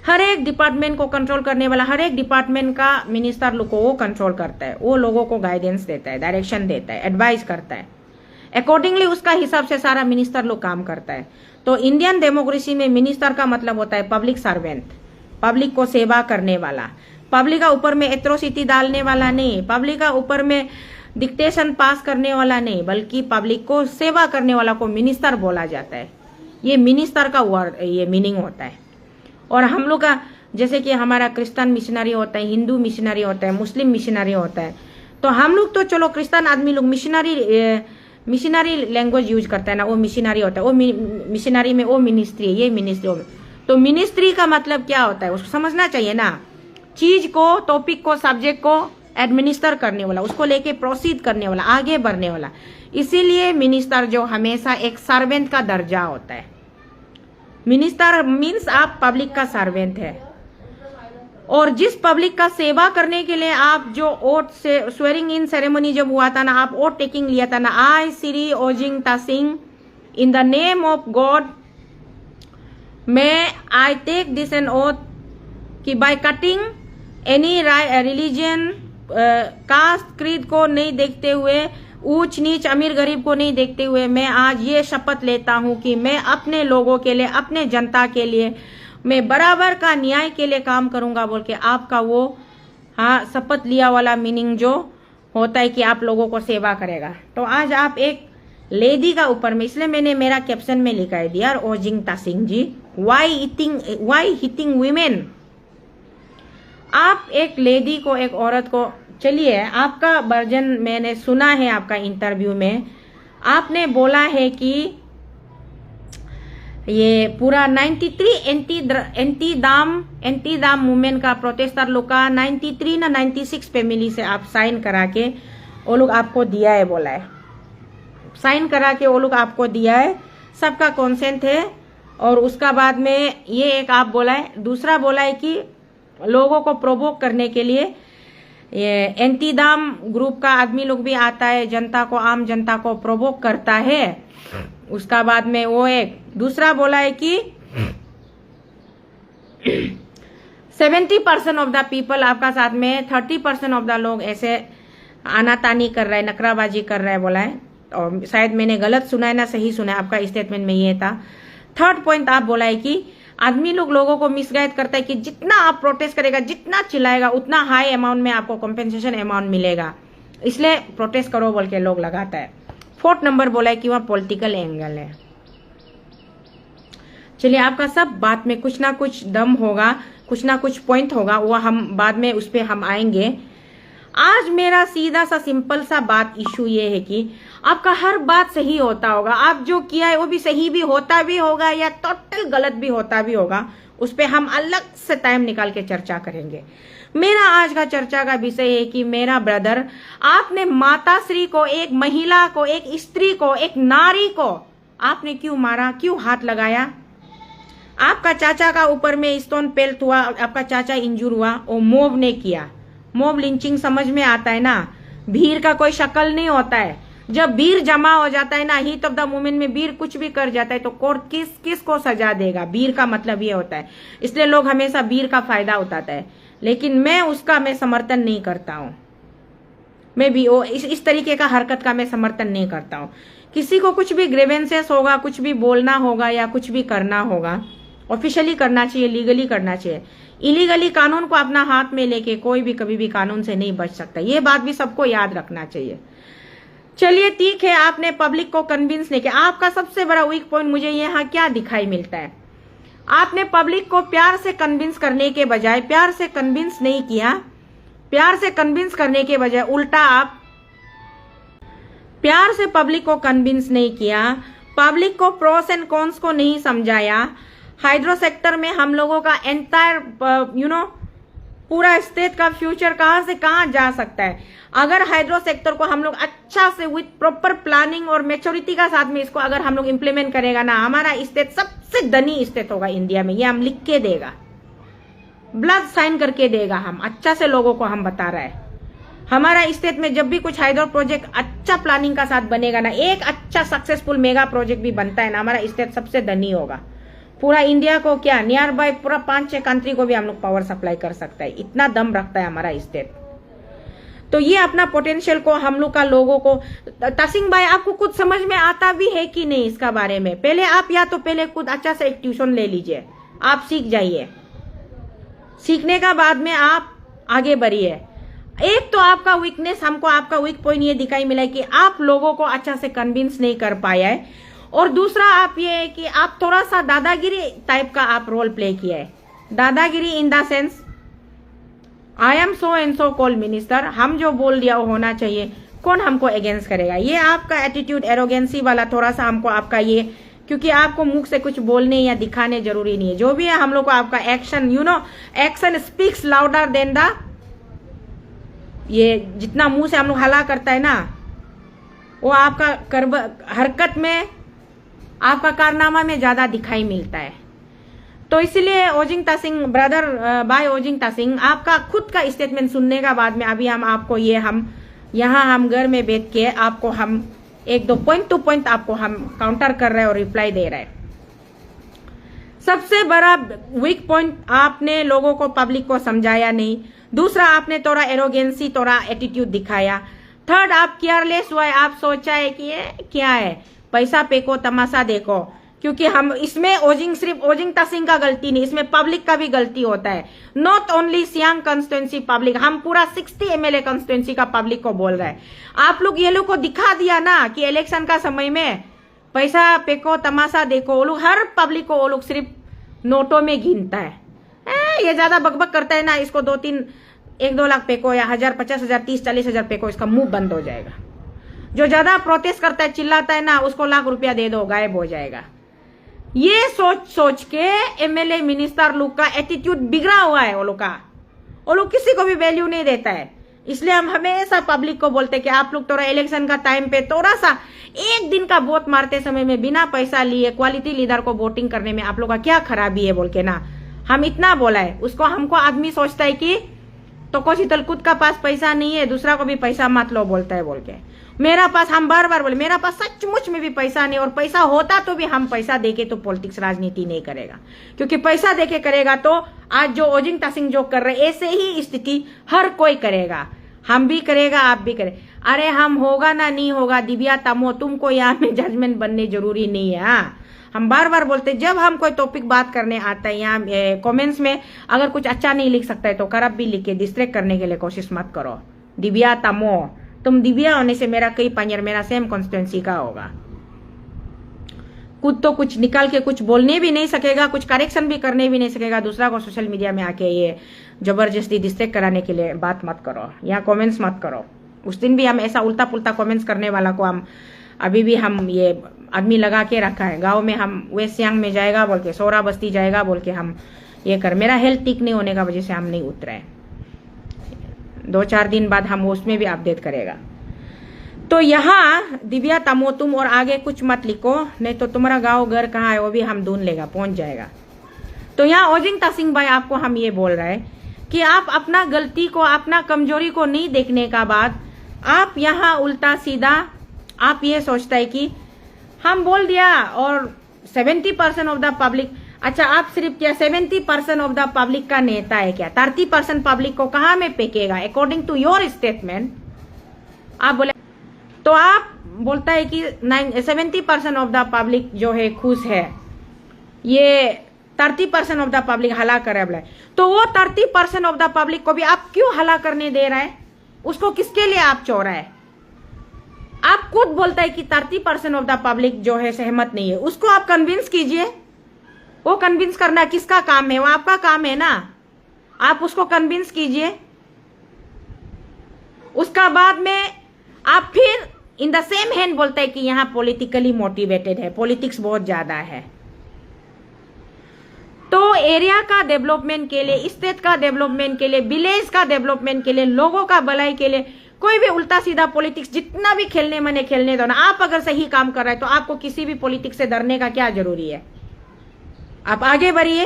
हर एक डिपार्टमेंट को कंट्रोल करने वाला, हर एक डिपार्टमेंट का मिनिस्टर लोग को वो कंट्रोल करता है, वो लोगों को गाइडेंस देता है, डायरेक्शन देता है, एडवाइस करता है। अकॉर्डिंगली उसका हिसाब से सारा मिनिस्टर लोग काम करता है। तो इंडियन डेमोक्रेसी में मिनिस्टर का मतलब होता है पब्लिक सर्वेंट, पब्लिक को सेवा करने वाला, पब्लिक का ऊपर में एट्रोसिटी डालने वाला नहीं, पब्लिक का ऊपर में डिक्टेशन पास करने वाला नहीं, बल्कि पब्लिक को सेवा करने वाला को मिनिस्टर बोला जाता है। ये मिनिस्टर का वर्ड, ये मीनिंग होता है। और हम लोग का जैसे कि हमारा क्रिश्चियन मिशनरी होता है, हिंदू मिशनरी होता है, मुस्लिम मिशनरी होता है। तो हम लोग तो चलो क्रिश्चियन आदमी लोग मिशनरी लैंग्वेज यूज करता है ना, वो मिशनरी होता है। वो मिशनरी में वो मिनिस्ट्री है, ये मिनिस्ट्री हो। तो मिनिस्ट्री का मतलब क्या होता है उसको समझना चाहिए ना। चीज को, टॉपिक को, सब्जेक्ट को एडमिनिस्टर करने वाला, उसको लेके प्रोसीड करने वाला, आगे बढ़ने वाला। इसीलिए मिनिस्टर जो हमेशा एक सर्वेंट का दर्जा होता है। मिनिस्टर मीन्स आप पब्लिक का सर्वेंट है, और जिस पब्लिक का सेवा करने के लिए आप जो ओट से स्वेरिंग इन सेरेमनी जब हुआ था ना, आप ओट टेकिंग लिया था ना, I Shri Ojing Tasing in the name of God मैं I take this an oath कि by cutting any religion, caste, creed को नहीं देखते हुए, ऊंच नीच, अमीर गरीब को नहीं देखते हुए, मैं आज ये शपथ लेता हूं कि मैं अपने लोगों के लिए, अपने जनता के लिए, मैं बराबर का न्याय के लिए काम करूंगा बोल के आपका वो शपथ लिया वाला मीनिंग जो होता है कि आप लोगों को सेवा करेगा। तो आज आप एक लेडी का ऊपर में, इसलिए मैंने मेरा कैप्शन में लिखा है डियर ओजिंग तासिंग जी, वाई हिटिंग वीमेन। आप एक लेडी को, एक औरत को, चलिए आपका वर्जन मैंने सुना है आपका इंटरव्यू में, आपने बोला है कि ये पूरा 93 एंटी दाम मूवमेंट का प्रोटेस्टर लोग का 93 ना 96 फैमिली से आप साइन करा के वो लोग आपको दिया है, बोला है साइन करा के वो लोग आपको दिया है, सबका कॉन्सेंट है। और उसका बाद में ये एक आप बोला है, दूसरा बोला है कि लोगों को प्रोवोक करने के लिए ये एंटी दाम ग्रुप का आदमी लोग भी आता है, जनता को, आम जनता को प्रोवोक करता है। उसका बाद में वो एक दूसरा बोला है कि 70% ऑफ द पीपल आपका साथ में, 30% ऑफ द लोग ऐसे आनातानी कर रहे हैं, नकराबाजी कर रहे हैं, बोला है। और शायद मैंने गलत सुना है ना सही सुना है, आपका स्टेटमेंट में ये था। थर्ड पॉइंट आप बोला है कि आदमी लोग लोगों को मिसगाइड करता है कि जितना आप प्रोटेस्ट करेगा, जितना चिल्लाएगा, उतना हाई अमाउंट में आपको कॉम्पेंसेशन अमाउंट मिलेगा, इसलिए प्रोटेस्ट करो बोल के लोग लगाता है। फोर्थ नंबर बोला है कि वहां पॉलिटिकल एंगल है। चलिए आपका सब बात में कुछ ना कुछ दम होगा, कुछ ना कुछ पॉइंट होगा, वो हम बाद में उस पर हम आएंगे। आज मेरा सीधा सा सिंपल सा बात इशू ये है कि आपका हर बात सही होता होगा, आप जो किया है वो भी सही भी होगा या टोटल गलत भी होता भी होगा, उस पर हम अलग से टाइम निकाल के चर्चा करेंगे। मेरा आज का चर्चा का विषय है कि मेरा ब्रदर, आपने माताश्री को, एक महिला को, एक स्त्री को, एक नारी को आपने क्यों मारा, क्यों हाथ लगाया? आपका चाचा का ऊपर में स्टोन पेल्ट हुआ, आपका चाचा इंजूर हुआ, वो मोब ने किया। मोब लिंचिंग समझ में आता है ना, भीड़ का कोई शक्ल नहीं होता है। जब भीड़ जमा हो जाता है ना, हीट ऑफ द मोमेंट में भीड़ कुछ भी कर जाता है तो कोर्ट किस को सजा देगा, भीड़ का मतलब ये होता है। इसलिए लोग हमेशा भीड़ का फायदा उठाता है, लेकिन मैं समर्थन नहीं करता हूं। मैं भी वो इस तरीके का हरकत का मैं समर्थन नहीं करता हूं। किसी को कुछ भी ग्रेवेंसेस होगा, कुछ भी बोलना होगा या कुछ भी करना होगा, ऑफिशियली करना चाहिए, लीगली करना चाहिए। इलीगली कानून को अपना हाथ में लेके कोई भी कभी भी कानून से नहीं बच सकता, ये बात भी सबको याद रखना चाहिए। चलिए ठीक है, आपने पब्लिक को कन्विंस नहीं किया। आपका सबसे बड़ा वीक पॉइंट मुझे यहाँ क्या दिखाई मिलता है, आपने पब्लिक को प्यार से कन्विंस करने के बजाय, प्यार से कन्विंस नहीं किया, प्यार से कन्विंस करने के बजाय उल्टा आप प्यार से पब्लिक को कन्विंस नहीं किया, पब्लिक को प्रोस एंड कॉन्स को नहीं समझाया। हाइड्रो सेक्टर में हम लोगों का एंटायर पूरा स्टेट का फ्यूचर कहां से कहां जा सकता है, अगर हाइड्रो सेक्टर को हम लोग अच्छा से विथ प्रॉपर प्लानिंग और मैच्योरिटी का साथ में इसको अगर हम लोग इम्प्लीमेंट करेगा ना, हमारा स्टेट सबसे धनी स्टेट होगा इंडिया में। ये हम लिख के देगा, ब्लड साइन करके देगा, हम अच्छा से लोगों को हम बता रहे हैं। हमारा स्टेट में जब भी कुछ हाइड्रो प्रोजेक्ट अच्छा प्लानिंग का साथ बनेगा ना, एक अच्छा सक्सेसफुल मेगा प्रोजेक्ट भी बनता है ना, हमारा स्टेट सबसे धनी होगा। पूरा इंडिया को क्या, नियर बाय पूरा 5-6 कंट्री को भी हम लोग पावर सप्लाई कर सकता है, इतना दम रखता है हमारा स्टेट। तो ये अपना पोटेंशियल को हम लोग का लोगों को, तासिंग भाई आपको कुछ समझ में आता भी है कि नहीं इसका बारे में? पहले आप या तो पहले खुद अच्छा से एक ट्यूशन ले लीजिए, आप सीख जाइए, सीखने का बाद में आप आगे बढ़िए। एक तो आपका वीकनेस, हमको आपका वीक पॉइंट ये दिखाई मिला है कि आप लोगों को अच्छा से कन्विंस नहीं कर पाया है, और दूसरा आप ये है कि आप थोड़ा सा दादागिरी टाइप का आप रोल प्ले किया है। दादागिरी in the sense I am so and so called minister, हम जो बोल दिया वो होना चाहिए, कौन हमको अगेंस्ट करेगा, ये आपका एटीट्यूड एरोगेंसी वाला थोड़ा सा हमको आपका ये क्योंकि आपको मुख से कुछ बोलने या दिखाने जरूरी नहीं है। जो भी है हम लोग को आपका action, action speaks louder than the, ये जितना मुंह से हम लोग हला करता है ना, वो आपका हरकत में, आपका कारनामा में ज्यादा दिखाई मिलता है। तो इसलिए ओजिंग तासिंग ब्रदर, बाय ओजिंग तासिंग, आपका खुद का स्टेटमेंट सुनने का बाद में अभी हम आपको यहाँ हम घर में बैठ के आपको हम एक दो पॉइंट टू पॉइंट आपको हम काउंटर कर रहे हैं और रिप्लाई दे रहे हैं। सबसे बड़ा वीक पॉइंट, आपने लोगों को, पब्लिक को समझाया नहीं। दूसरा, आपने थोड़ा एरोगेंसी, थोड़ा एटीट्यूड दिखाया। थर्ड, आप केयरलेस हुआ, आप सोचा है कि ये क्या है, पैसा फेंको, तमाशा देखो। क्योंकि हम इसमें सिर्फ ओजिंग तासिंग का गलती नहीं, इसमें पब्लिक का भी गलती होता है। Not only Siang constituency public, हम पूरा 60 एमएलए कंस्टिट्यूंसी का पब्लिक को बोल रहे हैं। आप लोग ये लोग को दिखा दिया ना कि इलेक्शन का समय में पैसा फेंको, तमाशा देखो। वो लोग हर पब्लिक को वो लोग सिर्फ नोटों में गिनता है। ये ज्यादा बकबक करता है ना, इसको 1-2 लाख फेंको या 1000, 50,000, 30-40,000 फेंको, इसका मुंह बंद हो जाएगा। जो ज्यादा प्रोटेस्ट करता है, चिल्लाता है ना, उसको लाख रुपया दे दो, गायब हो जाएगा। ये सोच के एमएलए मिनिस्टर लोग का एटीट्यूड बिगड़ा हुआ है। वो लोग किसी को भी वैल्यू नहीं देता है। इसलिए हम हमेशा पब्लिक को बोलते हैं कि आप लोग थोड़ा इलेक्शन का टाइम पे थोड़ा सा एक दिन का वोट मारते समय में बिना पैसा लिए क्वालिटी लीडर को वोटिंग करने में आप लोग का क्या खराबी है बोल के ना, हम इतना बोला है। उसको हमको आदमी सोचता है कि तो कुछ खुद का पास पैसा नहीं है, दूसरा को भी पैसा मत लो बोलता है बोल के। मेरा पास, हम बार बार बोले, मेरा पास सचमुच में भी पैसा नहीं, और पैसा होता तो भी हम पैसा देके तो पॉलिटिक्स, राजनीति नहीं करेगा। क्योंकि पैसा देके करेगा तो आज जो ओजिंग तासिंग जो कर रहे, ऐसे ही स्थिति हर कोई करेगा। हम भी करेगा, आप भी करे। अरे हम होगा ना, नहीं होगा, दिव्या तमो, तुमको यहाँ में जजमेंट बनने जरूरी नहीं है। हाँ, हम बार बार बोलते, जब हम कोई टॉपिक बात करने आता है यहाँ कमेंट्स में अगर कुछ अच्छा नहीं लिख सकता है तो खराब भी लिख के डिस्ट्रैक्ट करने के लिए कोशिश मत करो। दिव्या तमो, तुम दिव्या होने से मेरा कई पंजर, मेरा सेम कॉन्स्टिट्यूंसी का होगा। खुद तो कुछ निकाल के कुछ बोलने भी नहीं सकेगा, कुछ करेक्शन भी करने भी नहीं सकेगा। दूसरा को सोशल मीडिया में आके ये जबरदस्ती डिस्ट्रैक्ट कराने के लिए बात मत करो, यहाँ कमेंट्स मत करो। उस दिन भी हम ऐसा उल्टा पुल्टा कमेंट्स करने वाला को हम अभी भी हम ये आदमी लगा के रखा है। गांव में हम वेस्ट सियांग में जाएगा बोल के, सोरा बस्ती जाएगा बोल के हम ये कर, मेरा हेल्थ ठीक नहीं होने का वजह से हम नहीं उतरे। 2-4 दिन बाद हम उसमें भी अपडेट करेगा। तो यहाँ दिव्या तमो तुम और आगे कुछ मत लिखो, नहीं तो तुम्हारा गांव घर कहाँ है वो भी हम ढूंढ लेगा, पहुंच जाएगा। तो यहाँ ओजिंग तासिंग भाई आपको हम ये बोल रहे हैं कि आप अपना गलती को, अपना कमजोरी को नहीं देखने का बाद आप यहाँ उल्टा सीधा आप ये सोचता है कि हम बोल दिया और 70% ऑफ द पब्लिक, अच्छा आप सिर्फ क्या 70% ऑफ द पब्लिक का नेता है क्या? 30% पब्लिक को कहाँ में फेंकेगा? अकॉर्डिंग टू योर स्टेटमेंट आप बोले, तो आप बोलता है कि 70% ऑफ द पब्लिक जो है खुश है, ये 30% ऑफ द पब्लिक हला करे बोला। तो वो 30% ऑफ द पब्लिक को भी आप क्यों हला करने दे रहा है? उसको किसके लिए आप चो रहा है? आप खुद बोलता है कि 30% ऑफ द पब्लिक जो है सहमत नहीं है, उसको आप कन्विंस कीजिए। वो कन्विंस करना किसका काम है? वो आपका काम है ना, आप उसको कन्विंस कीजिए। उसका बाद में आप फिर इन द सेम हैंड बोलता है कि यहाँ पॉलिटिकली मोटिवेटेड है, पॉलिटिक्स बहुत ज्यादा है। तो एरिया का डेवलपमेंट के लिए, स्टेट का डेवलपमेंट के लिए, विलेज का डेवलपमेंट के लिए, लोगों का भलाई के लिए कोई भी उल्टा सीधा पॉलिटिक्स जितना भी खेलने मने खेलने दो ना। आप अगर सही काम कर रहे हैं तो आपको किसी भी पॉलिटिक्स से डरने का क्या जरूरी है? आप आगे बढ़िए,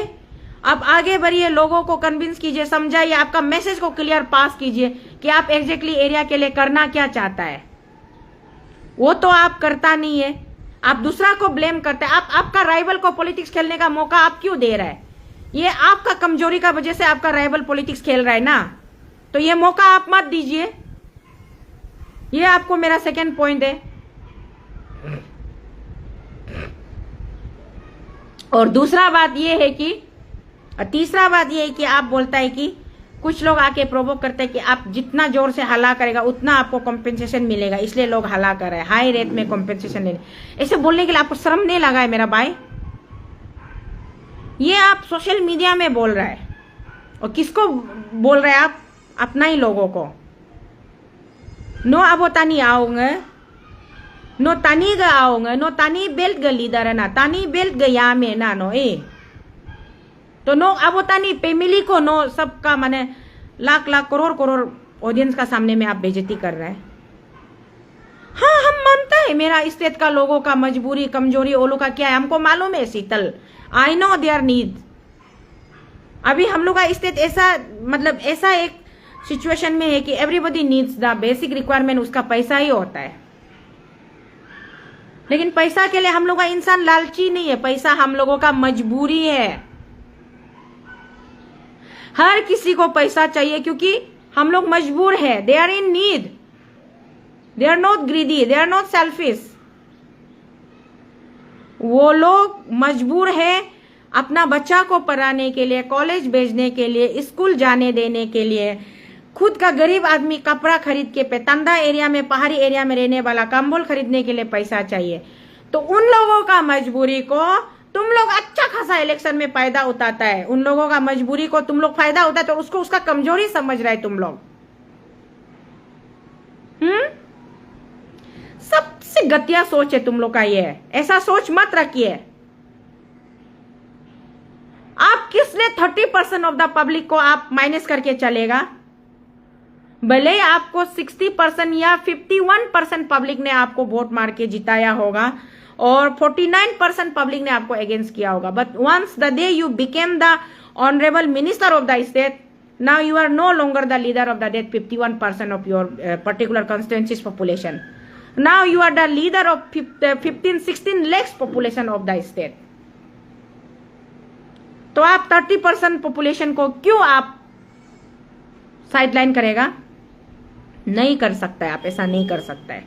आप आगे बढ़िए, लोगों को कन्विंस कीजिए, समझाइए, आपका मैसेज को क्लियर पास कीजिए कि आप एग्जैक्टली एरिया के लिए करना क्या चाहता है। वो तो आप करता नहीं है, आप दूसरा को ब्लेम करते हैं। आप आपका राइवल को पॉलिटिक्स खेलने का मौका आप क्यों दे रहा है? ये आपका कमजोरी का वजह से आपका राइवल पॉलिटिक्स खेल रहा है ना, तो ये मौका आप मत दीजिए। ये आपको मेरा सेकंड पॉइंट है। और दूसरा बात ये है कि, तीसरा बात ये है कि आप बोलता है कि कुछ लोग आके प्रोवोक करते हैं कि आप जितना जोर से हल्ला करेगा उतना आपको कॉम्पेंसेशन मिलेगा, इसलिए लोग हल्ला कर रहे हैं, हाई रेट में कॉम्पेंसेशन लेने। ऐसे बोलने के लिए आपको शर्म नहीं लगा है मेरा भाई? ये आप सोशल मीडिया में बोल रहा है, और किसको बोल रहे हैं आप? अपना ही लोगों को। नो अब होता नहीं आओगे, no tani ga aonga no tani belt ga leader na tani belt ga yame na no तो नो अब होता नहीं फैमिली को नो सबका माने लाख लाख करोड़ करोड़ ऑडियंस का सामने में आप बेइज्जती कर रहे हैं। हाँ हम मानते हैं मेरा स्टेट का लोगों का मजबूरी कमजोरी ओलो का क्या है हमको मालूम है शीतल, आई नो देयर नीड। अभी हम लोग का स्टेट ऐसा मतलब ऐसा एक सिचुएशन में है कि everybody needs the basic requirement उसका पैसा ही होता है, लेकिन पैसा के लिए हम लोग का इंसान लालची नहीं है, पैसा हम लोगों का मजबूरी है। हर किसी को पैसा चाहिए क्योंकि हम लोग मजबूर है, they are in need, they are not greedy, they are not selfish. वो लोग मजबूर है अपना बच्चा को पढ़ाने के लिए, कॉलेज भेजने के लिए, स्कूल जाने देने के लिए। खुद का गरीब आदमी कपड़ा खरीद के पेतंदा एरिया में पहाड़ी एरिया में रहने वाला कंबल खरीदने के लिए पैसा चाहिए। तो उन लोगों का मजबूरी को तुम लोग अच्छा खासा इलेक्शन में फायदा उठाता है, उन लोगों का मजबूरी को तुम लोग फायदा उठाते तो उसको उसका कमजोरी समझ रहे तुम लोग। सबसे घटिया सोच है तुम लोग का ये, ऐसा सोच मत रखिए। आप किसने 30% ऑफ द पब्लिक को आप माइनस करके चलेगा? भले आपको 60% या 51% पब्लिक ने आपको वोट मार के जिताया होगा और 49% पब्लिक ने आपको अगेंस्ट किया होगा, but once the day you became the honourable minister of the state, now you are no longer the leader of the that 51% of your particular constituency's population. Now you are the leader of 15-16 lakhs population of the state. तो आप 30% population को क्यों आप sideline करेगा? नहीं कर सकता है, आप ऐसा नहीं कर सकता है।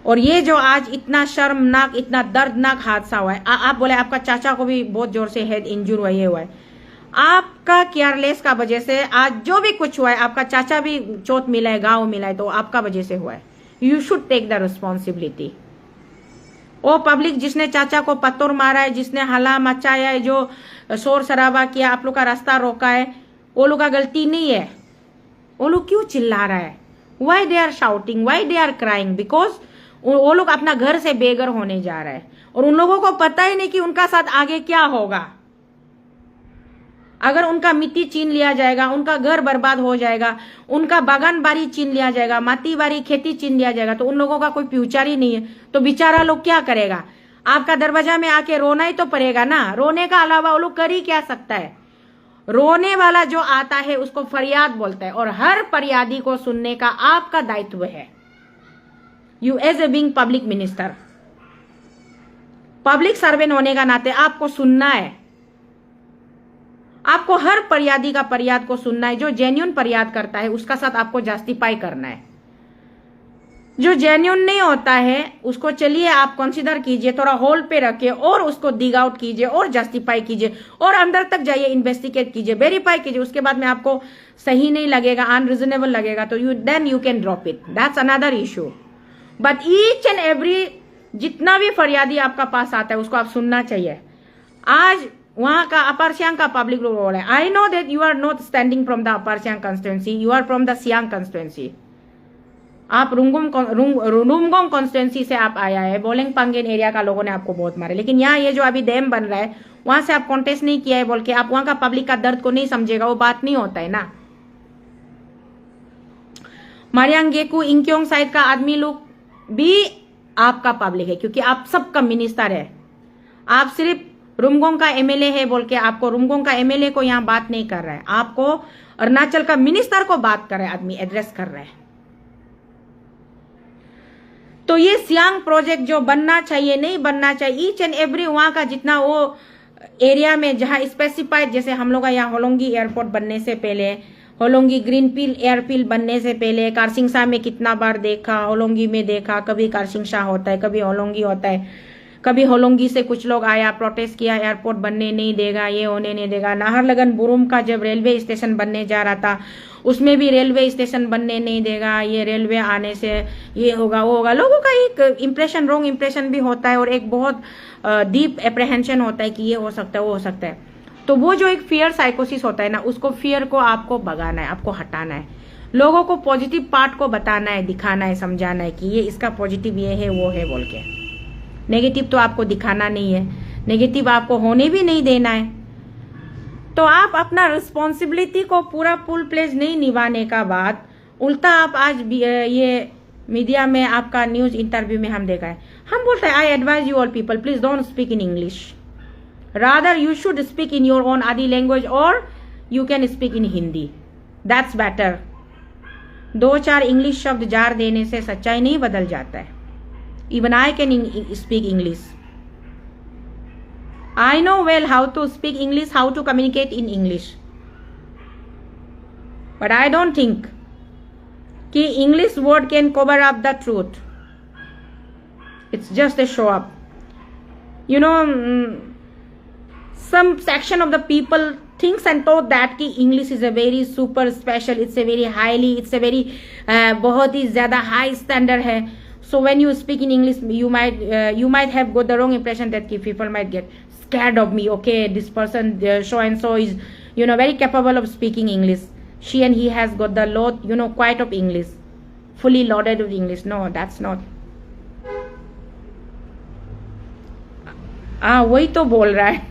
और ये जो आज इतना शर्मनाक इतना दर्दनाक हादसा हुआ है, आप बोले आपका चाचा को भी बहुत जोर से हेड इंजर हुआ है, आपका केयरलेस का वजह से आज जो भी कुछ हुआ है, आपका चाचा भी चोट मिला है, गाँव मिला है, तो आपका वजह से हुआ है। You should take the responsibility. वो पब्लिक जिसने चाचा को पत्थर मारा है, जिसने हल्ला मचाया है, जो शोर शराबा किया, आप लोग का रास्ता रोका है, वो लोग का गलती नहीं है। वो लोग क्यों चिल्ला रहा है? Why they are shouting, why they are crying? Because वो लोग अपना घर से बेघर होने जा रहा है और उन लोगों को पता ही नहीं कि उनका साथ आगे क्या होगा। अगर उनका मिट्टी छीन लिया जाएगा, उनका घर बर्बाद हो जाएगा, उनका बागान बाड़ी छीन लिया जाएगा, माटी बाड़ी खेती छीन लिया जाएगा, तो उन लोगों का कोई फ्यूचर ही नहीं है। तो बेचारा लोग क्या करेगा? आपका दरवाजा में आके रोना ही तो पड़ेगा ना। रोने का अलावा वो लोग कर ही क्या सकता है? रोने वाला जो आता है उसको फरियाद बोलता है और हर फरियादी को सुनने का आपका दायित्व है। You as a being public minister, public servant होने का नाते आपको सुनना है। आपको हर फरियादी का फरियाद को सुनना है। जो जेन्युइन फरियाद करता है उसका साथ आपको जस्टिफाई करना है। जो जेन्युइन नहीं होता है उसको चलिए आप कंसीडर कीजिए, थोड़ा होल्ड पे रखिए और उसको डिग आउट कीजिए और जस्टिफाई कीजिए और अंदर तक जाइए, इन्वेस्टिगेट कीजिए, वेरीफाई कीजिए। उसके बाद में आपको सही नहीं लगेगा, अनरीजनेबल लगेगा, तो then you can drop it, that's another issue. But each and every जितना भी फरियादी आपका पास आता है उसको आप सुनना चाहिए। आज वहां का अपर सियांग का पब्लिक रोल है। I know that you are not standing from the upper Siang constituency, you are from the Siang constituency. आप रुमगोंग कॉन्स्टिट्यूंसी से आप आया है। बोलेंग पांगेन एरिया का लोगों ने आपको बहुत मारे, लेकिन यहाँ ये जो अभी डैम बन रहा है वहां से आप कॉन्टेस्ट नहीं किया है बोल के आप वहां का पब्लिक का दर्द को नहीं समझेगा, वो बात नहीं होता है ना। मारियांग गेकू इंक्योंग साइड का आदमी लोग भी आपका पब्लिक है क्योंकि आप सबका मिनिस्टर है। आप सिर्फ रुमगोंग का एमएलए है बोल के आपको रुमगोंग का एमएलए को यहाँ बात नहीं कर रहा है, आपको अरुणाचल का मिनिस्टर को बात कर रहा है, आदमी एड्रेस कर रहा है। तो ये सियांग प्रोजेक्ट जो बनना चाहिए नहीं बनना चाहिए, ईच एंड एवरी वहां का जितना वो एरिया में जहां स्पेसिफाइड, जैसे हम लोग का यहाँ होलोंगी एयरपोर्ट बनने से पहले, होलोंगी ग्रीनफील्ड एयरफील्ड बनने से पहले कारसिंगसा में कितना बार देखा, होलोंगी में देखा, कभी कारसिंगसा होता है, कभी होलोंगी होता है, कभी होलोंगी से कुछ लोग आया प्रोटेस्ट किया, एयरपोर्ट बनने नहीं देगा, ये होने नहीं देगा। नाहरलगन बुरुम का जब रेलवे स्टेशन बनने जा रहा था उसमें भी रेलवे स्टेशन बनने नहीं देगा, ये रेलवे आने से ये होगा वो होगा। लोगों का एक इम्प्रेशन, रॉन्ग इम्प्रेशन भी होता है और एक बहुत डीप एप्रहेंशन होता है कि ये हो सकता है वो हो सकता है। तो वो जो एक फियर साइकोसिस होता है ना, उसको फियर को आपको भगाना है, आपको हटाना है। लोगों को पॉजिटिव पार्ट को बताना है, दिखाना है, समझाना है कि ये इसका पॉजिटिव ये है वो है बोल के। नेगेटिव तो आपको दिखाना नहीं है, नेगेटिव आपको होने भी नहीं देना है। तो आप अपना रिस्पॉन्सिबिलिटी को पूरा फुल प्लेज नहीं निभाने का बाद उल्टा आप आज ये मीडिया में आपका न्यूज इंटरव्यू में हम देखा है, हम बोलते हैं I advise you all people please don't speak in English, rather you should speak in your own आदि लैंग्वेज और you can speak in Hindi, that's better. 2-4 English शब्द जार देने से सच्चाई नहीं बदल जाता है। Even I can speak English, I know well how to speak English, how to communicate in English. But I don't think कि English word can cover up the truth. It's just a show up. You know, some section of the people thinks and thought that कि English is a very super special, it's a very highly, it's a very बहुत ही ज़्यादा high standard है. So when you speak in English, you might have got the wrong impression that people might get scared of me. Okay, this person so and so is very capable of speaking English. She and he has got the load quite of English, fully loaded with English. No, that's not. वही तो बोल रहा है।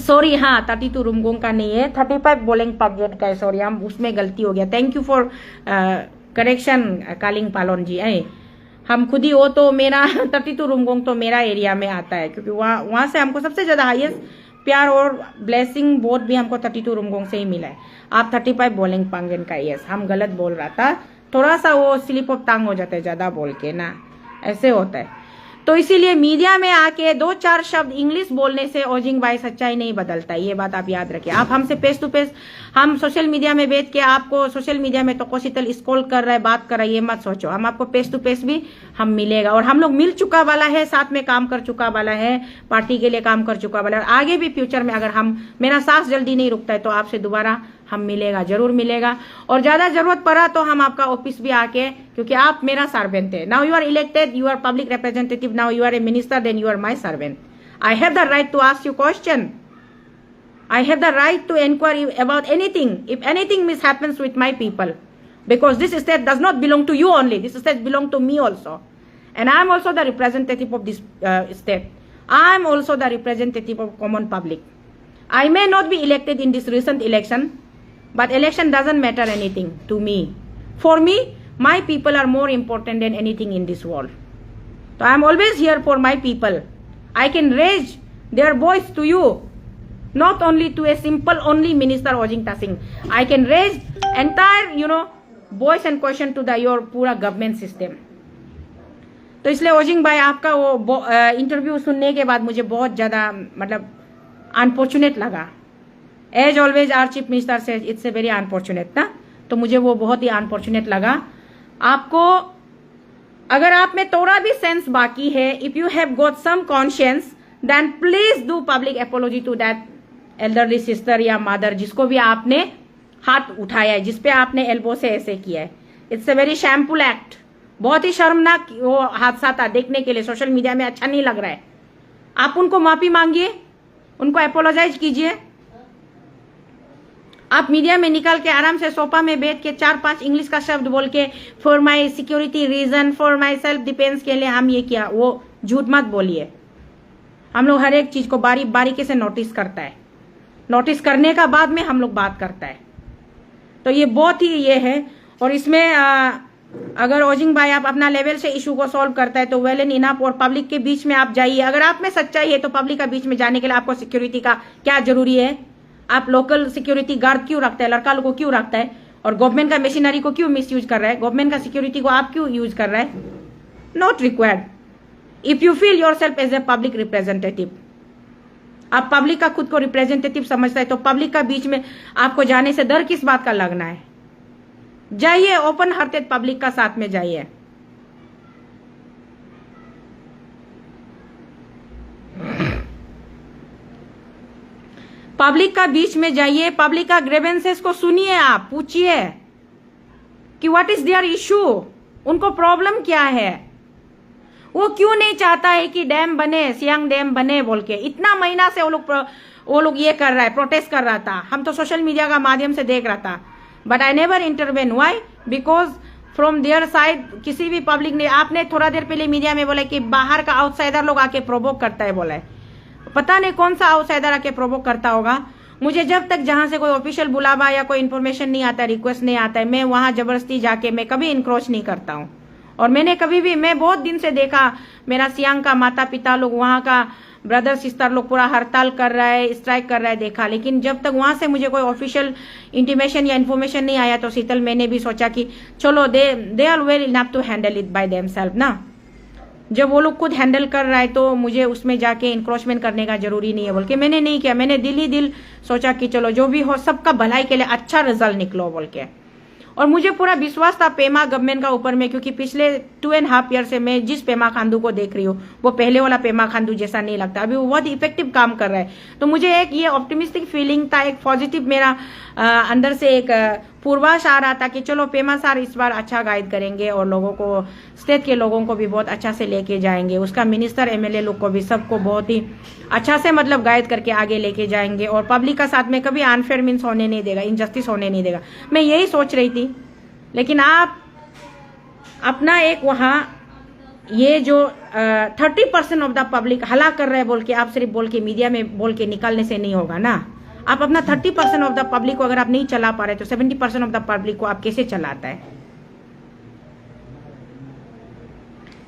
Sorry, हाँ 32 रुमगोंग का नहीं है, 35 बोलेंग पागजेन का है। सॉरी, हम उसमें गलती हो गया। Thank you for correction Kaling Palon ji. हम खुद ही हो तो मेरा 32 रुमगोंग तो मेरा एरिया में आता है, क्योंकि वहाँ से हमको सबसे ज़्यादा हाईएस्ट प्यार और ब्लेसिंग बोध भी हमको 32 रुमगोंग से ही मिला है। आप 35 बोलेंगे पांगेन का। यस, हम गलत बोल रहा था, थोड़ा सा वो स्लिप ऑफ टंग हो जाता है ज़्यादा बोल के ना, ऐसे होता है। तो इसीलिए मीडिया में आके 2-4 शब्द इंग्लिश बोलने से ओजिंग भाई सच्चाई नहीं बदलता, ये बात आप याद रखिए। आप हमसे फेस टू फेस, हम सोशल मीडिया में बैठ के आपको सोशल मीडिया में तो कोशितल स्क्रॉल कर रहा है, बात कर रहा है, ये मत सोचो। हम आपको फेस टू फेस भी हम मिलेगा, और हम लोग मिल चुका वाला है, साथ में काम कर चुका वाला है, पार्टी के लिए काम कर चुका वाला है। आगे भी फ्यूचर में अगर हम, मेरा सांस जल्दी नहीं रुकता है तो आपसे दोबारा हम मिलेगा, जरूर मिलेगा। और ज्यादा जरूरत पड़ा तो हम आपका ऑफिस भी आके, क्योंकि आप मेरा सर्वेंट है। Now you are elected, you are public representative, now you are a minister, then you are my servant. I have the right to ask you question, I have the right to inquire about anything, if anything mishappens with my people, because this state does not belong to you only, this state belongs to me also, and I am also the representative of this state. I am also the representative of common public. I may not be elected in this recent election, but election doesn't matter anything to me. For me, my people are more important than anything in this world. So I am always here for my people. I can raise their voice to you, not only to a simple only minister Ojing Tasing. I can raise entire voice and question to the your पूरा government system. तो इसलिए ओजिंग भाई आपका वो interview सुनने के बाद मुझे बहुत ज़्यादा मतलब अनफॉर्चुनेट लगा। As always our chief minister से इट्स ए वेरी अनफॉर्चुनेट ना, तो मुझे वो बहुत ही अनफॉर्चुनेट लगा। आपको अगर आप में थोड़ा भी सेंस बाकी है, if you have got some conscience, then please do public apology to that elderly sister या मदर, जिसको भी आपने हाथ उठाया है, जिसपे आपने एल्बो से ऐसे किया है। इट्स ए वेरी शैम्फुल एक्ट, बहुत ही शर्मनाक वो हादसा था देखने के लिए, सोशल मीडिया में अच्छा नहीं लग रहा है। आप उनको माफी मांगिए, उनको अपोलोजाइज कीजिए। आप मीडिया में निकल के आराम से सोफा में बैठ के 4-5 इंग्लिश का शब्द बोल के for my security reason, for my self defence के लिए हम ये किया, वो झूठ मत बोलिए। हम लोग हर एक चीज को बारीकी से नोटिस करता है, नोटिस करने का बाद में हम लोग बात करता है। तो ये बहुत ही ये है, और इसमें अगर ओजिंग भाई आप अपना लेवल से इशू को सॉल्व करता है तो वेल एंड इनफ, और पब्लिक के बीच में आप जाइए। अगर आप में सच्चाई है तो पब्लिक के बीच में जाने के लिए आपको सिक्योरिटी का क्या जरूरी है? आप लोकल सिक्योरिटी गार्ड क्यों रखता है, लड़का लोग को क्यों रखता है, और गवर्नमेंट का मशीनरी को क्यों मिस यूज कर रहा है, गवर्नमेंट का सिक्योरिटी को आप क्यों यूज कर रहा है? Not required. If you feel your self as a public representative, आप पब्लिक का खुद को रिप्रेजेंटेटिव समझता है, तो पब्लिक का बीच में आपको जाने से डर किस बात का लगना है? जाइए, ओपन हार्टेड पब्लिक का साथ में जाइए। पब्लिक का बीच में जाइए, पब्लिक का ग्रेवेंसेस को सुनिए, आप पूछिए कि व्हाट इज देयर इशू, उनको प्रॉब्लम क्या है, वो क्यों नहीं चाहता है कि डैम बने, सियांग डैम बने बोल के। इतना महीना से वो लोग ये कर रहा है, प्रोटेस्ट कर रहा था। हम तो सोशल मीडिया का माध्यम से देख रहा था, but I never intervene. Why? Because from their side किसी भी पब्लिक ने, आपने थोड़ा देर पहले मीडिया में बोला कि बाहर का आउटसाइडर लोग आके प्रोवोक करता है, बोला है। पता नहीं कौन सा आउटसाइडर आके प्रोवोक करता होगा। मुझे जब तक जहां से कोई ऑफिशियल बुलावा या कोई इन्फॉर्मेशन नहीं आता, रिक्वेस्ट नहीं आता है, मैं वहां जबरदस्ती जाके मैं कभी इंक्रोच नहीं करता हूं। और मैंने कभी भी, मैं बहुत दिन से देखा मेरा सियांग का माता पिता लोग, वहां का ब्रदर सिस्टर लोग पूरा हड़ताल कर रहा है, स्ट्राइक कर रहा है, देखा। लेकिन जब तक वहां से मुझे कोई ऑफिशियल इंटीमेशन या इन्फॉर्मेशन नहीं आया तो शीतल मैंने भी सोचा कि चलो they are well enough to handle it by themselves ना। जब वो लोग खुद हैंडल कर रहा है तो मुझे उसमें जाके इंक्रोचमेंट करने का जरूरी नहीं है बोल के मैंने नहीं किया। मैंने दिल ही दिल सोचा कि चलो जो भी हो सबका भलाई के लिए अच्छा रिजल्ट निकलो बोल के। और मुझे पूरा विश्वास था पेमा गवर्नमेंट का ऊपर में, क्योंकि पिछले 2.5 ईयर से मैं जिस पेमा खांडू को देख रही हूँ वो पहले वाला पेमा खांडू जैसा नहीं लगता। अभी वो बहुत इफेक्टिव काम कर रहा है। तो मुझे एक ये ऑप्टिमिस्टिक फीलिंग था, एक पॉजिटिव मेरा अंदर से एक पूर्वाश आ रहा था कि चलो पेमा सर इस बार अच्छा गाइड करेंगे और लोगों को, स्टेट के लोगों को भी बहुत अच्छा से लेके जाएंगे। उसका मिनिस्टर एमएलए लोग को भी सबको बहुत ही अच्छा से मतलब गाइड करके आगे लेके जाएंगे और पब्लिक का साथ में कभी अनफेयर मीन्स होने नहीं देगा, इनजस्टिस होने नहीं देगा। मैं यही सोच रही थी। लेकिन आप अपना एक वहां ये जो 30% ऑफ द पब्लिक हला कर रहे हैं बोल के आप सिर्फ बोल के मीडिया में बोल के निकालने से नहीं होगा ना। आप अपना 30% ऑफ द पब्लिक को अगर आप नहीं चला पा रहे तो 70% ऑफ द पब्लिक को आप कैसे चलाता है।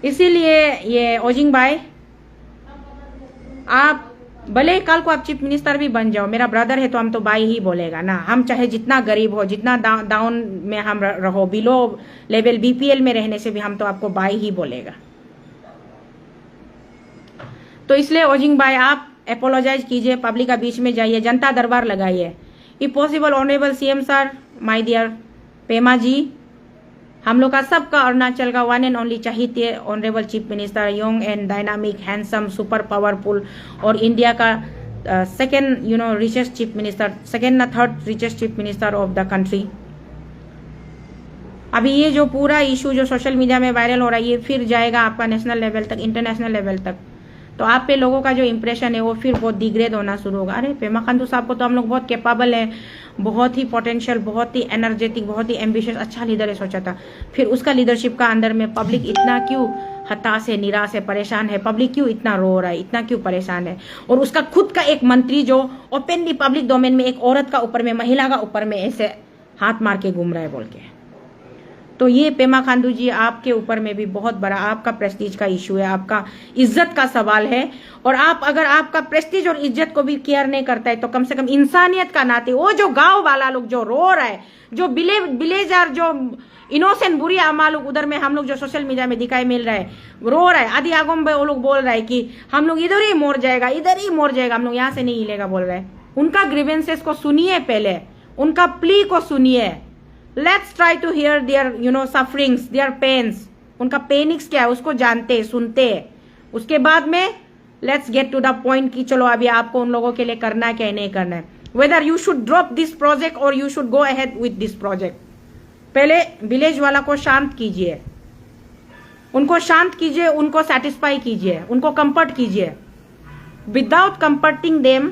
इसीलिए ये ओजिंग भाई, आप भले कल को आप चीफ मिनिस्टर भी बन जाओ, मेरा ब्रदर है तो हम तो भाई ही बोलेगा ना। हम चाहे जितना गरीब हो, जितना डाउन में हम रहो, बिलो लेवल बीपीएल में रहने से भी हम तो आपको भाई ही बोलेगा। तो इसलिए ओजिंग भाई आप अपोलोजाइज कीजिए, पब्लिक का बीच में जाइए, जनता दरबार लगाइए। If possible honourable CM sir, my dear Pema ji, हम लोग का सबका अरुणाचल का वन एंड ओनली चाहिए honourable chief minister, young and dynamic, handsome, super powerful और इंडिया का second richest chief minister, second ना third richest chief minister of the country. अभी ये जो पूरा इशू जो सोशल मीडिया में वायरल हो रहा है ये फिर जाएगा आपका नेशनल लेवल तक, इंटरनेशनल लेवल तक। तो आप पे लोगों का जो इंप्रेशन है वो फिर बहुत डिग्रेड होना शुरू होगा। अरे पेमा खांडू साहब को तो हम लोग बहुत कैपेबल है, बहुत ही पोटेंशियल, बहुत ही एनर्जेटिक, बहुत ही एम्बिशियस, अच्छा लीडर है सोचा था। फिर उसका लीडरशिप का अंदर में पब्लिक इतना क्यों हताश है, निराश है, परेशान है, पब्लिक क्यों इतना रो रहा है, इतना क्यों परेशान है। और उसका खुद का एक मंत्री जो ओपनली पब्लिक डोमेन में एक औरत का ऊपर में, महिला का ऊपर में ऐसे हाथ मार के घूम रहा है बोल के। तो ये पेमा खांडू जी आपके ऊपर में भी बहुत बड़ा आपका प्रेस्टीज का इशू है, आपका इज्जत का सवाल है। और आप अगर आपका प्रेस्टीज और इज्जत को भी केयर नहीं करता है तो कम से कम इंसानियत का नाते वो जो गांव वाला लोग जो रो रहा है, जो विलेजर, जो इनोसेंट बुरी आमा लोग उधर में हम लोग जो सोशल मीडिया में दिखाई मिल रहा है, रो रहा है, आदि आगम में वो लोग बोल रहा है कि हम लोग इधर ही मोर जाएगा, इधर ही मोर जाएगा, हम लोग यहाँ से नहीं हिलेगा बोल रहे हैं। उनका ग्रीवेंसेस को सुनिए, पहले उनका प्ली को सुनिए। Let's try to hear their sufferings, their pains. उनका पेनिक्स क्या है उसको जानते सुनते। उसके बाद में let's get to the point कि चलो अभी आपको उन लोगों के लिए करना है क्या नहीं करना है। Whether you should drop this project or you should go ahead with this project. पहले विलेज वाला को शांत कीजिए, उनको शांत कीजिए, उनको सेटिस्फाई कीजिए, उनको कंफर्ट कीजिए। Without comforting them,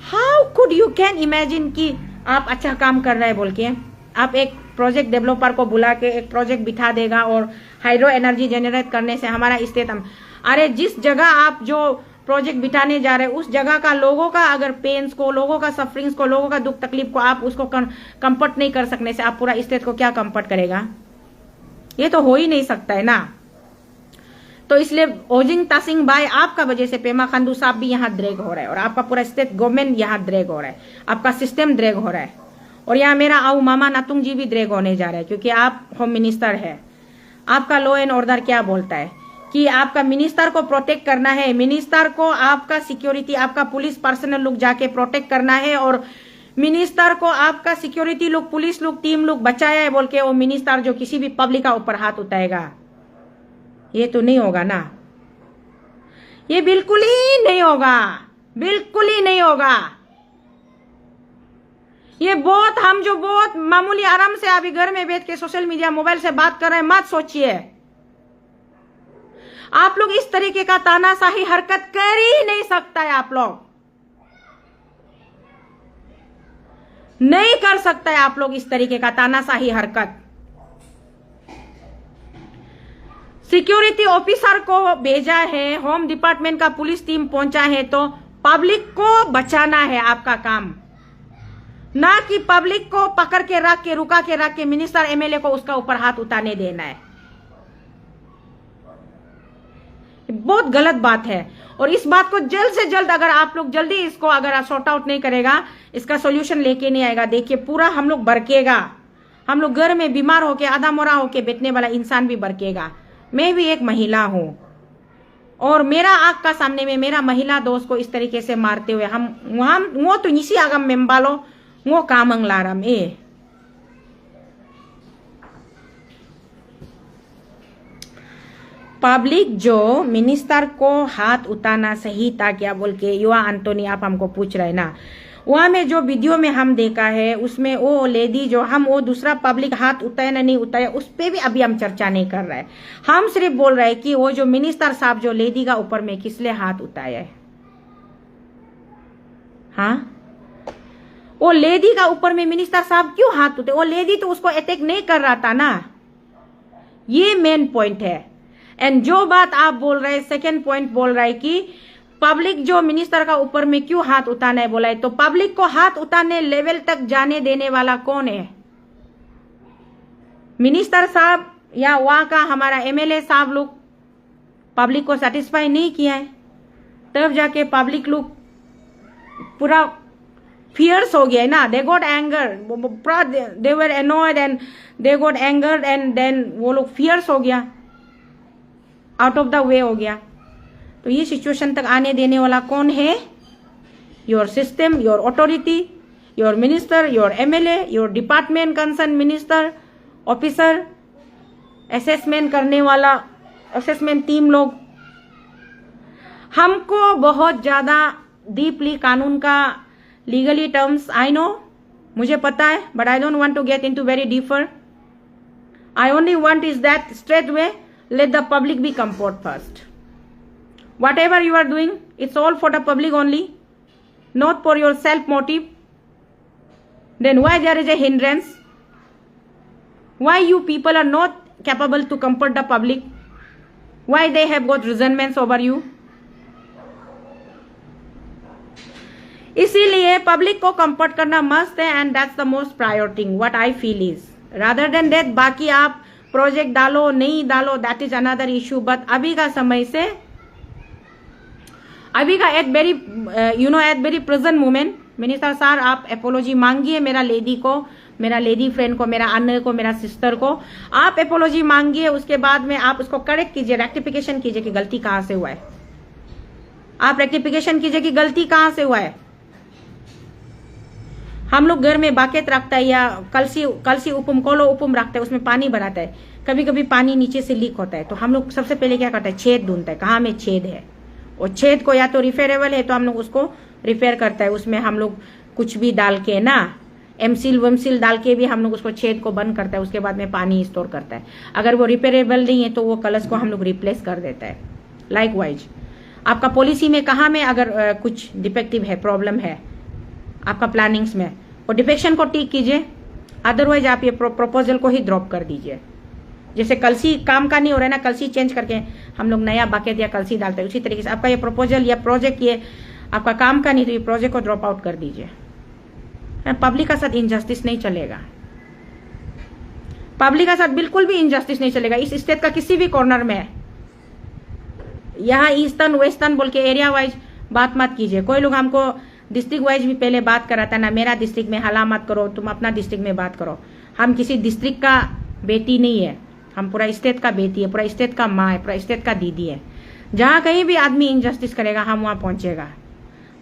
how could you can imagine कि आप अच्छा काम कर रहे हैं बोल के। आप एक प्रोजेक्ट डेवलपर को बुला के एक प्रोजेक्ट बिठा देगा और हाइड्रो एनर्जी जनरेट करने से हमारा स्टेट, अरे जिस जगह आप जो प्रोजेक्ट बिठाने जा रहे हैं उस जगह का लोगों का अगर पेन्स को, लोगों का सफरिंग्स को, लोगों का दुख तकलीफ को आप उसको कंफर्ट नहीं कर सकने से आप पूरा स्टेट को क्या कंफर्ट करेगा। ये तो हो ही नहीं सकता है ना। तो इसलिए ओजिंग तासिंग भाई आपका वजह से पेमा खांडू साहब भी यहाँ ड्रैग हो रहा है और आपका पूरा स्टेट गवर्नमेंट यहाँ ड्रैग हो रहा है, आपका सिस्टम ड्रैग हो रहा है। और यहाँ मेरा आऊ मामा नातुंग जी भी ड्रैग होने जा रहा है क्योंकि आप होम मिनिस्टर है। आपका लॉ एंड ऑर्डर क्या बोलता है कि आपका मिनिस्टर को प्रोटेक्ट करना है, मिनिस्टर को आपका सिक्योरिटी, आपका पुलिस पर्सनल लोग जाके प्रोटेक्ट करना है और मिनिस्टर को आपका सिक्योरिटी लोग, पुलिस लोग, टीम लोग बचाया है बोल के वो मिनिस्टर जो किसी भी पब्लिक का ऊपर हाथ उठाएगा, ये तो नहीं होगा ना। ये बिल्कुल ही नहीं होगा, बिल्कुल ही नहीं होगा। ये बहुत, हम जो बहुत मामूली आराम से अभी घर में बैठ के सोशल मीडिया मोबाइल से बात कर रहे हैं, मत सोचिए आप लोग इस तरीके का तानाशाही हरकत कर ही नहीं सकता है। आप लोग नहीं कर सकता है आप लोग इस तरीके का तानाशाही हरकत। सिक्योरिटी ऑफिसर को भेजा है, होम डिपार्टमेंट का पुलिस टीम पहुंचा है, तो पब्लिक को बचाना है आपका काम, ना कि पब्लिक को पकड़ के रख के रुका के रख के मिनिस्टर एमएलए को उसका ऊपर हाथ उठाने देना है। बहुत गलत बात है और इस बात को जल्द से जल्द अगर आप लोग जल्दी इसको अगर सॉर्ट आउट नहीं करेगा, इसका सॉल्यूशन लेके नहीं आएगा, देखिए पूरा हम लोग बरकेगा। हम लोग घर में बीमार होके आधा मोरा होके बैठने वाला इंसान भी बरकेगा। मैं भी एक महिला हूं और मेरा आंख का सामने में मेरा महिला दोस्त को इस तरीके से मारते हुए हम वो तो निसी आगम मेम्बालो वो कामंग लारम ए पब्लिक जो मिनिस्टर को हाथ उठाना सही था क्या बोल के युवा एंटोनी आप हमको पूछ रहे ना, वहां में जो वीडियो में हम देखा है उसमें वो लेडी जो हम वो दूसरा पब्लिक हाथ उठाया ना नहीं उठाया उस पर भी अभी हम चर्चा नहीं कर रहे हैं। हम सिर्फ बोल रहे हैं कि वो जो मिनिस्टर साहब जो लेडी का ऊपर में किसने हाथ उठाया है। हाँ, वो लेडी का ऊपर में मिनिस्टर साहब क्यों हाथ उठाए? वो लेडी तो उसको अटैक नहीं कर रहा था ना, ये मेन पॉइंट है। एंड जो बात आप बोल रहे हैं सेकेंड पॉइंट बोल रहे हैं कि पब्लिक जो मिनिस्टर का ऊपर में क्यों हाथ उठाना है बोला है, तो पब्लिक को हाथ उठाने लेवल तक जाने देने वाला कौन है? मिनिस्टर साहब या वहां का हमारा एमएलए साहब लोग पब्लिक को सेटिस्फाई नहीं किया है, तब जाके पब्लिक लोग पूरा फियर्स हो गया है ना। They got anger, they were annoyed and they got anger and then वो लोग फियर्स हो गया, आउट ऑफ द वे हो गया। तो ये सिचुएशन तक आने देने वाला कौन है? Your system, your authority, your minister, your MLA, your department concern minister officer, assessment करने वाला असेसमेंट टीम लोग। हमको बहुत ज्यादा डीपली कानून का लीगली टर्म्स आई नो, मुझे पता है, but I don't want to get into very deeper. I only want is that straight way let the public be comfort first. Whatever you are doing, it's all for the public only, not for your self motive. Then why there is a hindrance? Why you people are not capable to comfort the public? Why they have got resentments over you? इसीलिए public को comfort करना must है and that's the most priority what I feel is, rather than that बाकी आप project डालो नहीं डालो that is another issue. But अभी का समय से अभी का at very present moment minister sir आप एपोलॉजी मांगिए मेरा लेडी को, मेरा लेडी फ्रेंड को, मेरा अन्य को, मेरा सिस्टर को आप एपोलॉजी मांगिए। उसके बाद में आप उसको करेक्ट कीजिए, रेक्टिफिकेशन कीजिए कि गलती कहां से हुआ है। आप रेक्टिफिकेशन कीजिए कि गलती कहां से हुआ है। हम लोग घर में बाकेट रखता है या कलसी उपम कोलो उपम रखता है, उसमें पानी भराता है, कभी कभी पानी नीचे से लीक होता है, तो हम लोग सबसे पहले क्या करता है, छेद ढूंढता है कहाँ में छेद है। और छेद को या तो रिपेयरेबल है तो हम लोग उसको रिपेयर करता है, उसमें हम लोग कुछ भी डाल के ना एमसील वमसील डाल के भी हम लोग उसको छेद को बंद करता है, उसके बाद में पानी स्टोर करता है। अगर वो रिपेयरेबल नहीं है तो वो कलश को हम लोग रिप्लेस कर देता है। लाइकवाइज आपका पॉलिसी में कहाँ में अगर कुछ डिफेक्टिव है, प्रॉब्लम है आपका प्लानिंग्स में, और डिफेक्शन को ठीक कीजिए, अदरवाइज आप ये प्रपोजल को ही ड्रॉप कर दीजिए। जैसे कलसी काम का नहीं हो रहा है ना, कलसी चेंज करके हम लोग नया बकेट या कलसी डालते हैं, उसी तरीके से आपका ये प्रपोजल या प्रोजेक्ट ये आपका काम का नहीं तो ये प्रोजेक्ट को ड्रॉप आउट कर दीजिए। पब्लिक का साथ इनजस्टिस नहीं चलेगा, पब्लिक का साथ बिल्कुल भी इनजस्टिस नहीं चलेगा। इस स्टेट का किसी भी कॉर्नर में, यहाँ ईस्टर्न वेस्टर्न बोल के एरिया वाइज बात मत कीजिए। कोई लोग हमको डिस्ट्रिक्ट वाइज भी पहले बात कराता ना, मेरा डिस्ट्रिक्ट में हला मत करो, तुम अपना डिस्ट्रिक्ट में बात करो। हम किसी डिस्ट्रिक्ट का बेटी नहीं है, हम पूरा स्टेट का बेटी है, पूरा स्टेट का माँ है, पूरा स्टेट का दीदी है। जहां कहीं भी आदमी इनजस्टिस करेगा हम वहां पहुंचेगा,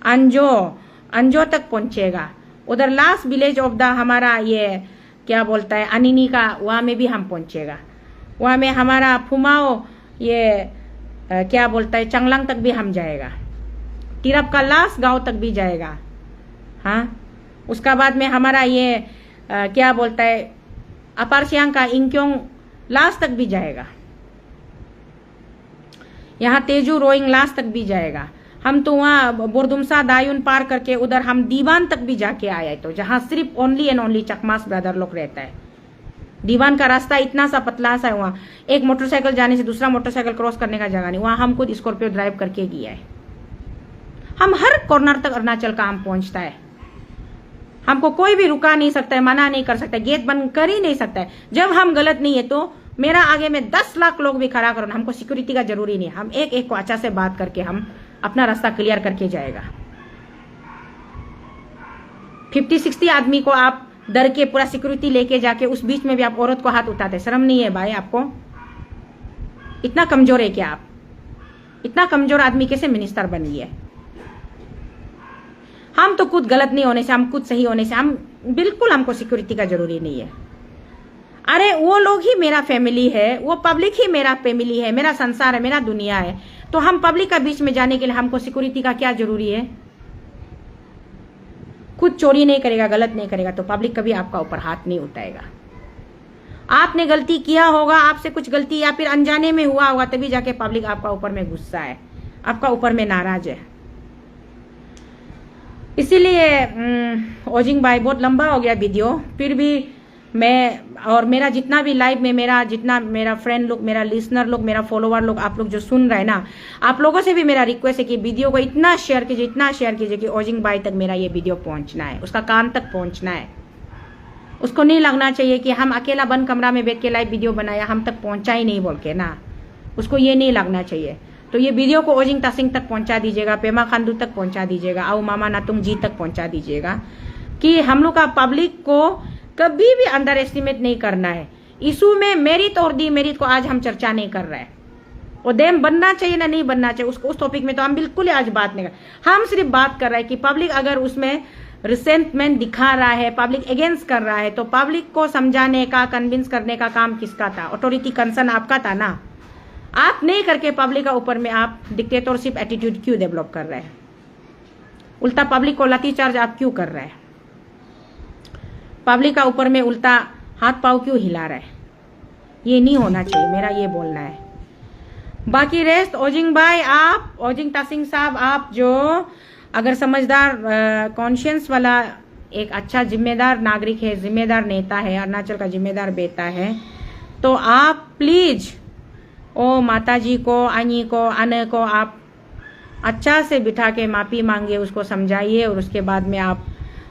अंजो तक पहुंचेगा। उधर लास्ट विलेज ऑफ द हमारा ये क्या बोलता है अनिनी का, वहां में भी हम पहुंचेगा। वहां में हमारा फुमाओ ये क्या बोलता है चंगलांग तक भी हम जाएगा, तिरप का लास्ट गांव तक भी जाएगा। हाँ, उसका बाद में हमारा ये क्या बोलता है अपार सियांग का इंक्योंग लास्ट तक भी जाएगा, यहाँ तेजू रोइंग लास्ट तक भी जाएगा। हम तो वहाँ बोरदुमसा दायुन पार करके उधर हम दीवान तक भी जाके आए, तो जहाँ सिर्फ ओनली एंड ओनली चकमास ब्रदर लोग रहता है। दीवान का रास्ता इतना सा पतला सा है, वहाँ एक मोटरसाइकिल जाने से दूसरा मोटरसाइकिल क्रॉस करने का जगह नहीं, वहाँ हम खुद स्कॉर्पियो ड्राइव करके गया है। हम हर कॉर्नर तक अरुणाचल का हम पहुंचता है, हमको कोई भी रुका नहीं सकता है, मना नहीं कर सकता है, गेट बंद कर ही नहीं सकता है। जब हम गलत नहीं है तो मेरा आगे में 10 लाख लोग भी खड़ा करो, हमको सिक्योरिटी का जरूरी नहीं है। हम एक एक को अच्छा से बात करके हम अपना रास्ता क्लियर करके जाएगा। 50-60 आदमी को आप डर के पूरा सिक्योरिटी लेके जाके उस बीच में भी आप औरत को हाथ उठाते, शर्म नहीं है भाई आपको? इतना कमजोर है क्या आप? इतना कमजोर आदमी कैसे मिनिस्टर बन गया? हम तो खुद गलत नहीं होने से, हम खुद सही होने से, हम बिल्कुल हमको सिक्योरिटी का जरूरी नहीं है। अरे वो लोग ही मेरा फैमिली है, वो पब्लिक ही मेरा फैमिली है, मेरा संसार है, मेरा दुनिया है, तो हम पब्लिक का बीच में जाने के लिए हमको सिक्योरिटी का क्या जरूरी है? खुद चोरी नहीं करेगा, गलत नहीं करेगा तो पब्लिक कभी आपका ऊपर हाथ नहीं उठाएगा। आपने गलती किया होगा, आपसे कुछ गलती या फिर अनजाने में हुआ होगा, तभी जाके पब्लिक आपका ऊपर में गुस्सा है, आपका ऊपर में नाराज है। इसीलिए ओजिंग भाई बहुत लंबा हो गया वीडियो, फिर भी मैं और मेरा जितना भी लाइव में मेरा फ्रेंड लोग, मेरा लिसनर लोग, मेरा फॉलोवर लोग, आप लोग जो सुन रहे हैं ना, आप लोगों से भी मेरा रिक्वेस्ट है कि वीडियो को इतना शेयर कीजिए कि ओजिंग भाई तक मेरा ये वीडियो पहुंचना है, उसका कान तक पहुंचना है। उसको नहीं लगना चाहिए कि हम अकेला बंद कमरा में बैठ के लाइव वीडियो बनाया, हम तक पहुंचा ही नहीं बोल के ना, उसको ये नहीं लगना चाहिए। तो ये वीडियो को ओजिंग तासिंग तक पहुंचा दीजिएगा, पेमा खांडू तक पहुंचा दीजिएगा, आओ मामा नातुंग जी तक पहुंचा दीजिएगा कि हम लोग का पब्लिक को कभी भी अंडर एस्टिमेट नहीं करना है। इशू में मेरिट और दी मेरिट को आज हम चर्चा नहीं कर रहे हैं, और देम बनना चाहिए ना नहीं बनना चाहिए उस टॉपिक में तो हम बिल्कुल आज बात नहीं कर। हम सिर्फ बात कर रहे हैं कि पब्लिक अगर उसमें रिसेंटमेंट दिखा रहा है, पब्लिक अगेंस्ट कर रहा है, तो पब्लिक को समझाने का, कन्विंस करने का काम किसका था? ऑथोरिटी कंसर्न आपका था ना। आप नहीं करके पब्लिक का ऊपर में आप डिक्टेटरशिप एटीट्यूड क्यों डेवलप कर रहे हैं? उल्टा पब्लिक को लाठीचार्ज आप क्यों कर रहे हैं? पब्लिक का ऊपर में उल्टा हाथ पांव क्यों हिला रहा है? ये नहीं होना चाहिए, मेरा ये बोलना है। बाकी रेस्ट ओजिंग भाई, आप ओजिंग तासिंग साहब, आप जो अगर समझदार कॉन्शियंस वाला एक अच्छा जिम्मेदार नागरिक है, जिम्मेदार नेता है, अरुणाचल का जिम्मेदार बेटा है, तो आप प्लीज ओ माता जी को, आनी को, आने को आप अच्छा से बिठा के माफी मांगे, उसको समझाइए, और उसके बाद में आप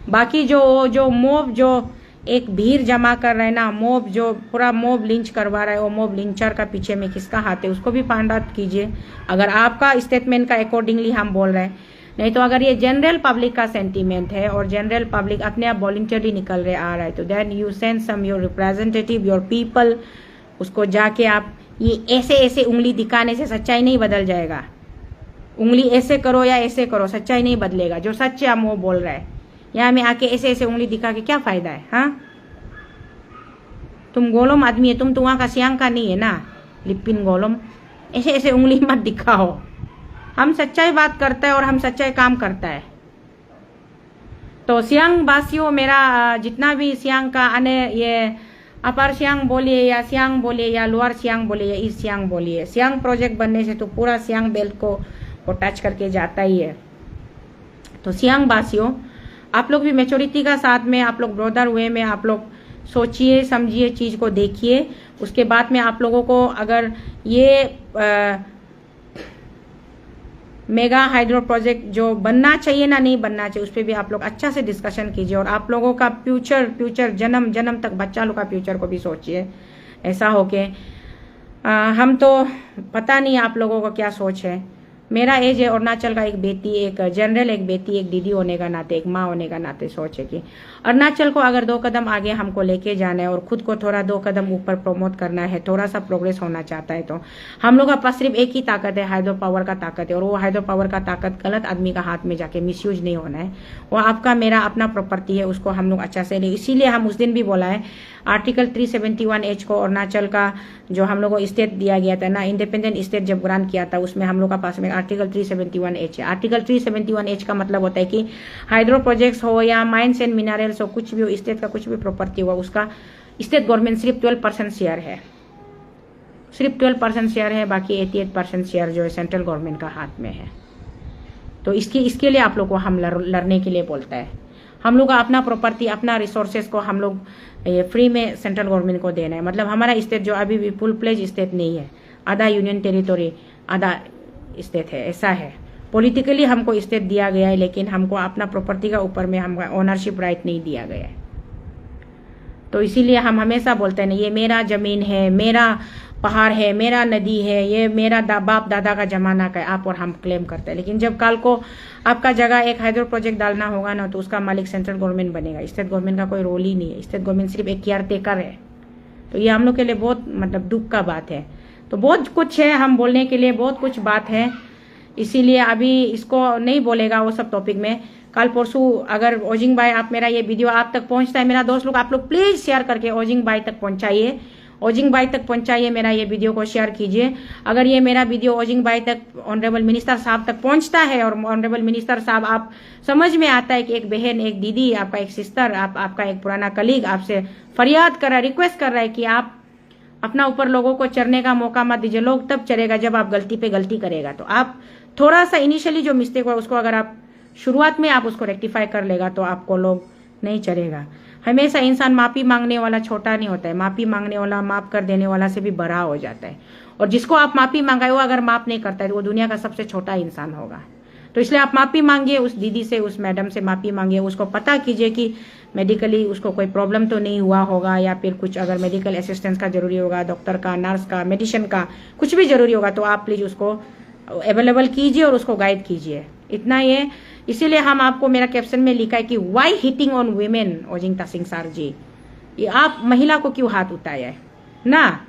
बाकी जो मोब जो एक भीड़ जमा कर रहे हैं ना, मोब जो पूरा मोब लिंच करवा रहा है, वो मोब लिंचर का पीछे में किसका हाथ है उसको भी फाइंड आउट कीजिए, अगर आपका स्टेटमेंट का अकॉर्डिंगली हम बोल रहे हैं। नहीं तो अगर ये जनरल पब्लिक का सेंटीमेंट है और जनरल पब्लिक अपने आप वॉलंटियरली निकल रहे आ रहा है, तो then you send some your representative, your people, उसको जाके आप ये ऐसे उंगली दिखाने से सच्चाई नहीं बदल जाएगा। उंगली ऐसे करो या ऐसे करो, सच्चाई नहीं बदलेगा। जो सच है हम वो बोल रहे हैं, यहाँ में आके ऐसे उंगली दिखा के क्या फायदा है? हाँ, तुम गोलम आदमी है, तुम तो वहां का सियांग का नहीं है ना, लिपिन गोलम। ऐसे उंगली मत दिखाओ। हम सच्चाई बात करता है और हम सच्चाई काम करता है। तो सियांग वासियों, मेरा जितना भी सियांग का आने, ये अपर सियांग बोलिए या सियांग बोलिए या लोअर सियांग बोलिए या ईस्ट सियांग बोलिए, सियांग प्रोजेक्ट बनने से तो पूरा सियांग बेल्ट को टच करके जाता ही है। तो सियांग वासियों, आप लोग भी मेच्योरिटी का साथ में, आप लोग ब्रदर वे में आप लोग सोचिए, समझिए, चीज को देखिए। उसके बाद में आप लोगों को अगर ये मेगा हाइड्रो प्रोजेक्ट जो बनना चाहिए ना नहीं बनना चाहिए, उस पर भी आप लोग अच्छा से डिस्कशन कीजिए, और आप लोगों का फ्यूचर जन्म तक बच्चा लोग का फ्यूचर को भी सोचिए। ऐसा हो के हम तो पता नहीं आप लोगों का क्या सोच है। मेरा एज है अरुणाचल का एक बेटी, एक जनरल, एक बेटी, एक दीदी होने का नाते, एक माँ होने का नाते सोच है कि अरुणाचल को अगर 2 कदम आगे हमको लेके जाना है और खुद को थोड़ा 2 कदम ऊपर प्रमोट करना है, थोड़ा सा प्रोग्रेस होना चाहता है, तो हम लोग का पास सिर्फ एक ही ताकत है, हाइड्रो पावर का ताकत है। और वो हाइड्रो पावर का ताकत गलत आदमी का हाथ में जाके मिसयूज नहीं होना है। वो आपका मेरा अपना प्रॉपर्टी है, उसको हम लोग अच्छा से ले। इसीलिए हम उस दिन भी बोला है, आर्टिकल 371H को अरुणाचल का जो हम लोग को स्टेट दिया गया था ना, इंडिपेंडेंट स्टेट जब ग्रांट किया था, उसमें हम लोग का पास में आर्टिकल 371H है। आर्टिकल 371H का मतलब होता है कि हाइड्रो प्रोजेक्ट्स हो या माइंस एंड मिनरल्स हो, कुछ भी हो, स्टेट का कुछ भी प्रॉपर्टी हुआ, उसका स्टेट गवर्नमेंट सिर्फ 12% शेयर है, सिर्फ 12% शेयर है। बाकी 88% शेयर जो है सेंट्रल गवर्नमेंट का हाथ में है। तो इसके लिए आप लोग को हम लड़ने के लिए बोलता है। हम लोग का अपना प्रॉपर्टी, अपना रिसोर्सेज को हम लोग फ्री में सेंट्रल गवर्नमेंट को देना है। मतलब हमारा स्टेट जो अभी भी फुल प्लेज स्टेट नहीं है, आधा यूनियन टेरिटोरी आधा स्टेट है, ऐसा है। पॉलिटिकली हमको स्टेट दिया गया है, लेकिन हमको अपना प्रॉपर्टी का ऊपर में हमको ओनरशिप राइट नहीं दिया गया है। तो इसीलिए हम हमेशा बोलते हैं ये मेरा जमीन है, मेरा पहाड़ है, मेरा नदी है, ये मेरा बाप दादा का जमाना का है, आप और हम क्लेम करते हैं। लेकिन जब कल को आपका जगह एक हाइड्रो प्रोजेक्ट डालना होगा ना, तो उसका मालिक सेंट्रल गवर्नमेंट बनेगा। स्टेट गवर्नमेंट का कोई रोल ही नहीं है। स्टेट गवर्नमेंट सिर्फ एक केयर टेकर है। तो ये हम लोग के लिए बहुत मतलब दुख का बात है। तो बहुत कुछ है हम बोलने के लिए, बहुत कुछ बात है, इसीलिए अभी इसको नहीं बोलेगा वो सब टॉपिक में। कल परसों अगर ओजिंग भाई आप मेरा ये वीडियो आप तक पहुंचता है, मेरा दोस्त लोग आप लोग प्लीज शेयर करके ओजिंग भाई तक पहुंचाइए, ओजिंग भाई तक पहुंचाइए, मेरा ये वीडियो को शेयर कीजिए। अगर ये मेरा वीडियो ओजिंग भाई तक, ऑनरेबल मिनिस्टर साहब तक पहुंचता है और ऑनरेबल मिनिस्टर साहब आप समझ में आता है कि एक बहन, एक दीदी, आपका एक सिस्टर, आपका एक पुराना कलीग आपसे फरियाद कर रहा है, रिक्वेस्ट कर रहा है कि आप अपना ऊपर लोगों को चढ़ने का मौका मत दीजिए। लोग तब चढ़ेगा जब आप गलती पे गलती करेगा। तो आप थोड़ा सा इनिशियली जो मिस्टेक हुआ उसको अगर आप शुरुआत में आप उसको रेक्टिफाई कर लेगा तो आपको लोग नहीं चढ़ेगा। हमेशा इंसान माफी मांगने वाला छोटा नहीं होता है, माफी मांगने वाला, माफ कर देने वाला से भी बड़ा हो जाता है। और जिसको आप माफी मांगाए वो अगर माफ नहीं करता है तो वो दुनिया का सबसे छोटा इंसान होगा। तो इसलिए आप माफी मांगिए, उस दीदी से, उस मैडम से माफी मांगिए, उसको पता कीजिए कि मेडिकली उसको कोई प्रॉब्लम तो नहीं हुआ होगा, या फिर कुछ अगर मेडिकल असिस्टेंस का जरूरी होगा, डॉक्टर का, नर्स का, मेडिसिन का कुछ भी जरूरी होगा तो आप प्लीज उसको अवेलेबल कीजिए और उसको गाइड कीजिए। इतना ही। इसीलिए हम आपको मेरा कैप्शन में लिखा है कि why hitting on women Ojing Tasing sir ji, ये आप महिला को क्यों हाथ उठाया है ना।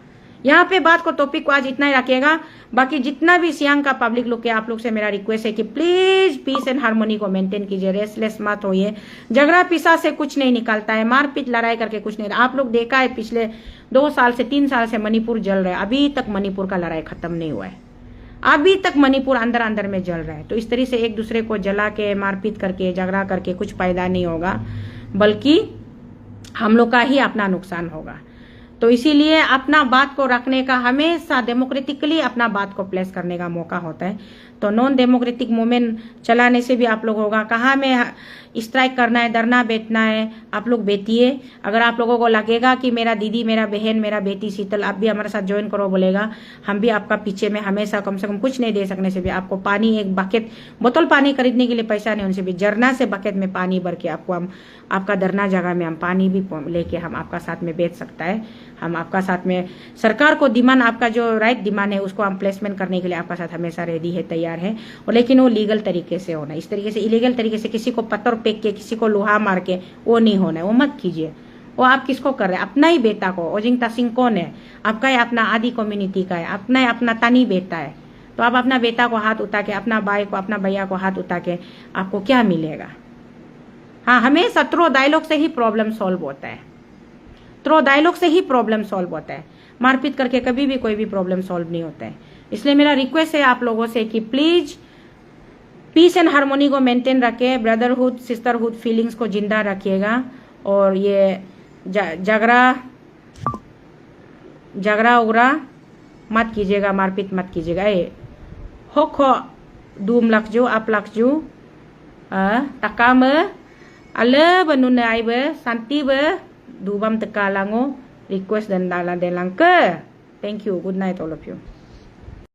यहाँ पे बात को टॉपिक को आज इतना ही रखिएगा। बाकी जितना भी सियांग का पब्लिक लोग के आप लोग से मेरा रिक्वेस्ट है कि प्लीज पीस एंड हार्मोनी को मेंटेन कीजिए, रेस्टलेस मत होइए। झगड़ा पिसा से कुछ नहीं निकलता है, मारपीट लड़ाई करके कुछ नहीं। आप लोग देखा है पिछले 2 साल से 3 साल से मणिपुर जल रहा है, अभी तक मणिपुर का लड़ाई खत्म नहीं हुआ है, अभी तक मणिपुर अंदर अंदर में जल रहा है। तो इस तरह से एक दूसरे को जला के, मारपीट करके, झगड़ा करके कुछ फायदा नहीं होगा, बल्कि हम लोग का ही अपना नुकसान होगा। तो इसीलिए अपना बात को रखने का, हमेशा डेमोक्रेटिकली अपना बात को प्लेस करने का मौका होता है। तो नॉन डेमोक्रेटिक मूवमेंट चलाने से भी आप लोग होगा, कहाँ में स्ट्राइक करना है, धरना बैठना है, आप लोग बैठिए। अगर आप लोगों को लगेगा कि मेरा दीदी, मेरा बहन, मेरा बेटी शीतल आप भी हमारे साथ ज्वाइन करो बोलेगा, हम भी आपका पीछे में हमेशा, कम से कम कुछ नहीं दे सकने से भी आपको पानी, एक बकेट, बोतल पानी खरीदने के लिए पैसा नहीं, उनसे भी जरना से बकेट में पानी भर के आपको हम आपका धरना जगह में हम पानी भी लेके हम आपका साथ में बैठ सकता है। हम आपका साथ में सरकार को डिमांड, आपका जो राइट डिमांड है उसको हम प्लेसमेंट करने के लिए आपका साथ हमेशा रेडी है, तैयार है। और लेकिन वो लीगल तरीके से होना, इस तरीके से इलीगल तरीके से किसी को पत्थर फेंक के, किसी को लोहा मार के वो नहीं होना है, वो मत कीजिए। वो आप किसको कर रहे हैं? अपना ही बेटा को। ओजिंग तासिंग कौन है? आपका ही अपना आदि कम्युनिटी का है, अपना ही अपना तनी बेटा है। तो आप अपना बेटा को हाथ उठा के, अपना भाई को, अपना भैया को हाथ उठा के आपको क्या मिलेगा? हाँ, हमें थ्रो डायलॉग से ही प्रॉब्लम सॉल्व होता है, थ्रो डायलॉग से ही प्रॉब्लम सॉल्व होता है, मारपीट करके कभी भी कोई भी प्रॉब्लम सॉल्व नहीं होता है। इसलिए मेरा रिक्वेस्ट है आप लोगों से कि प्लीज पीस एंड हार्मोनी को मेंटेन रखे, ब्रदरहुड, सिस्टरहुड फीलिंग्स को जिंदा रखिएगा। और ये झगड़ा उगड़ा मत कीजिएगा, मारपीट मत कीजिएगा। हो दूम लखजू आप लखजू तका में अले बनुन आई बे शांति बे दूबम तका लांगो request dan dalang ke. Thank you. Good night all of you.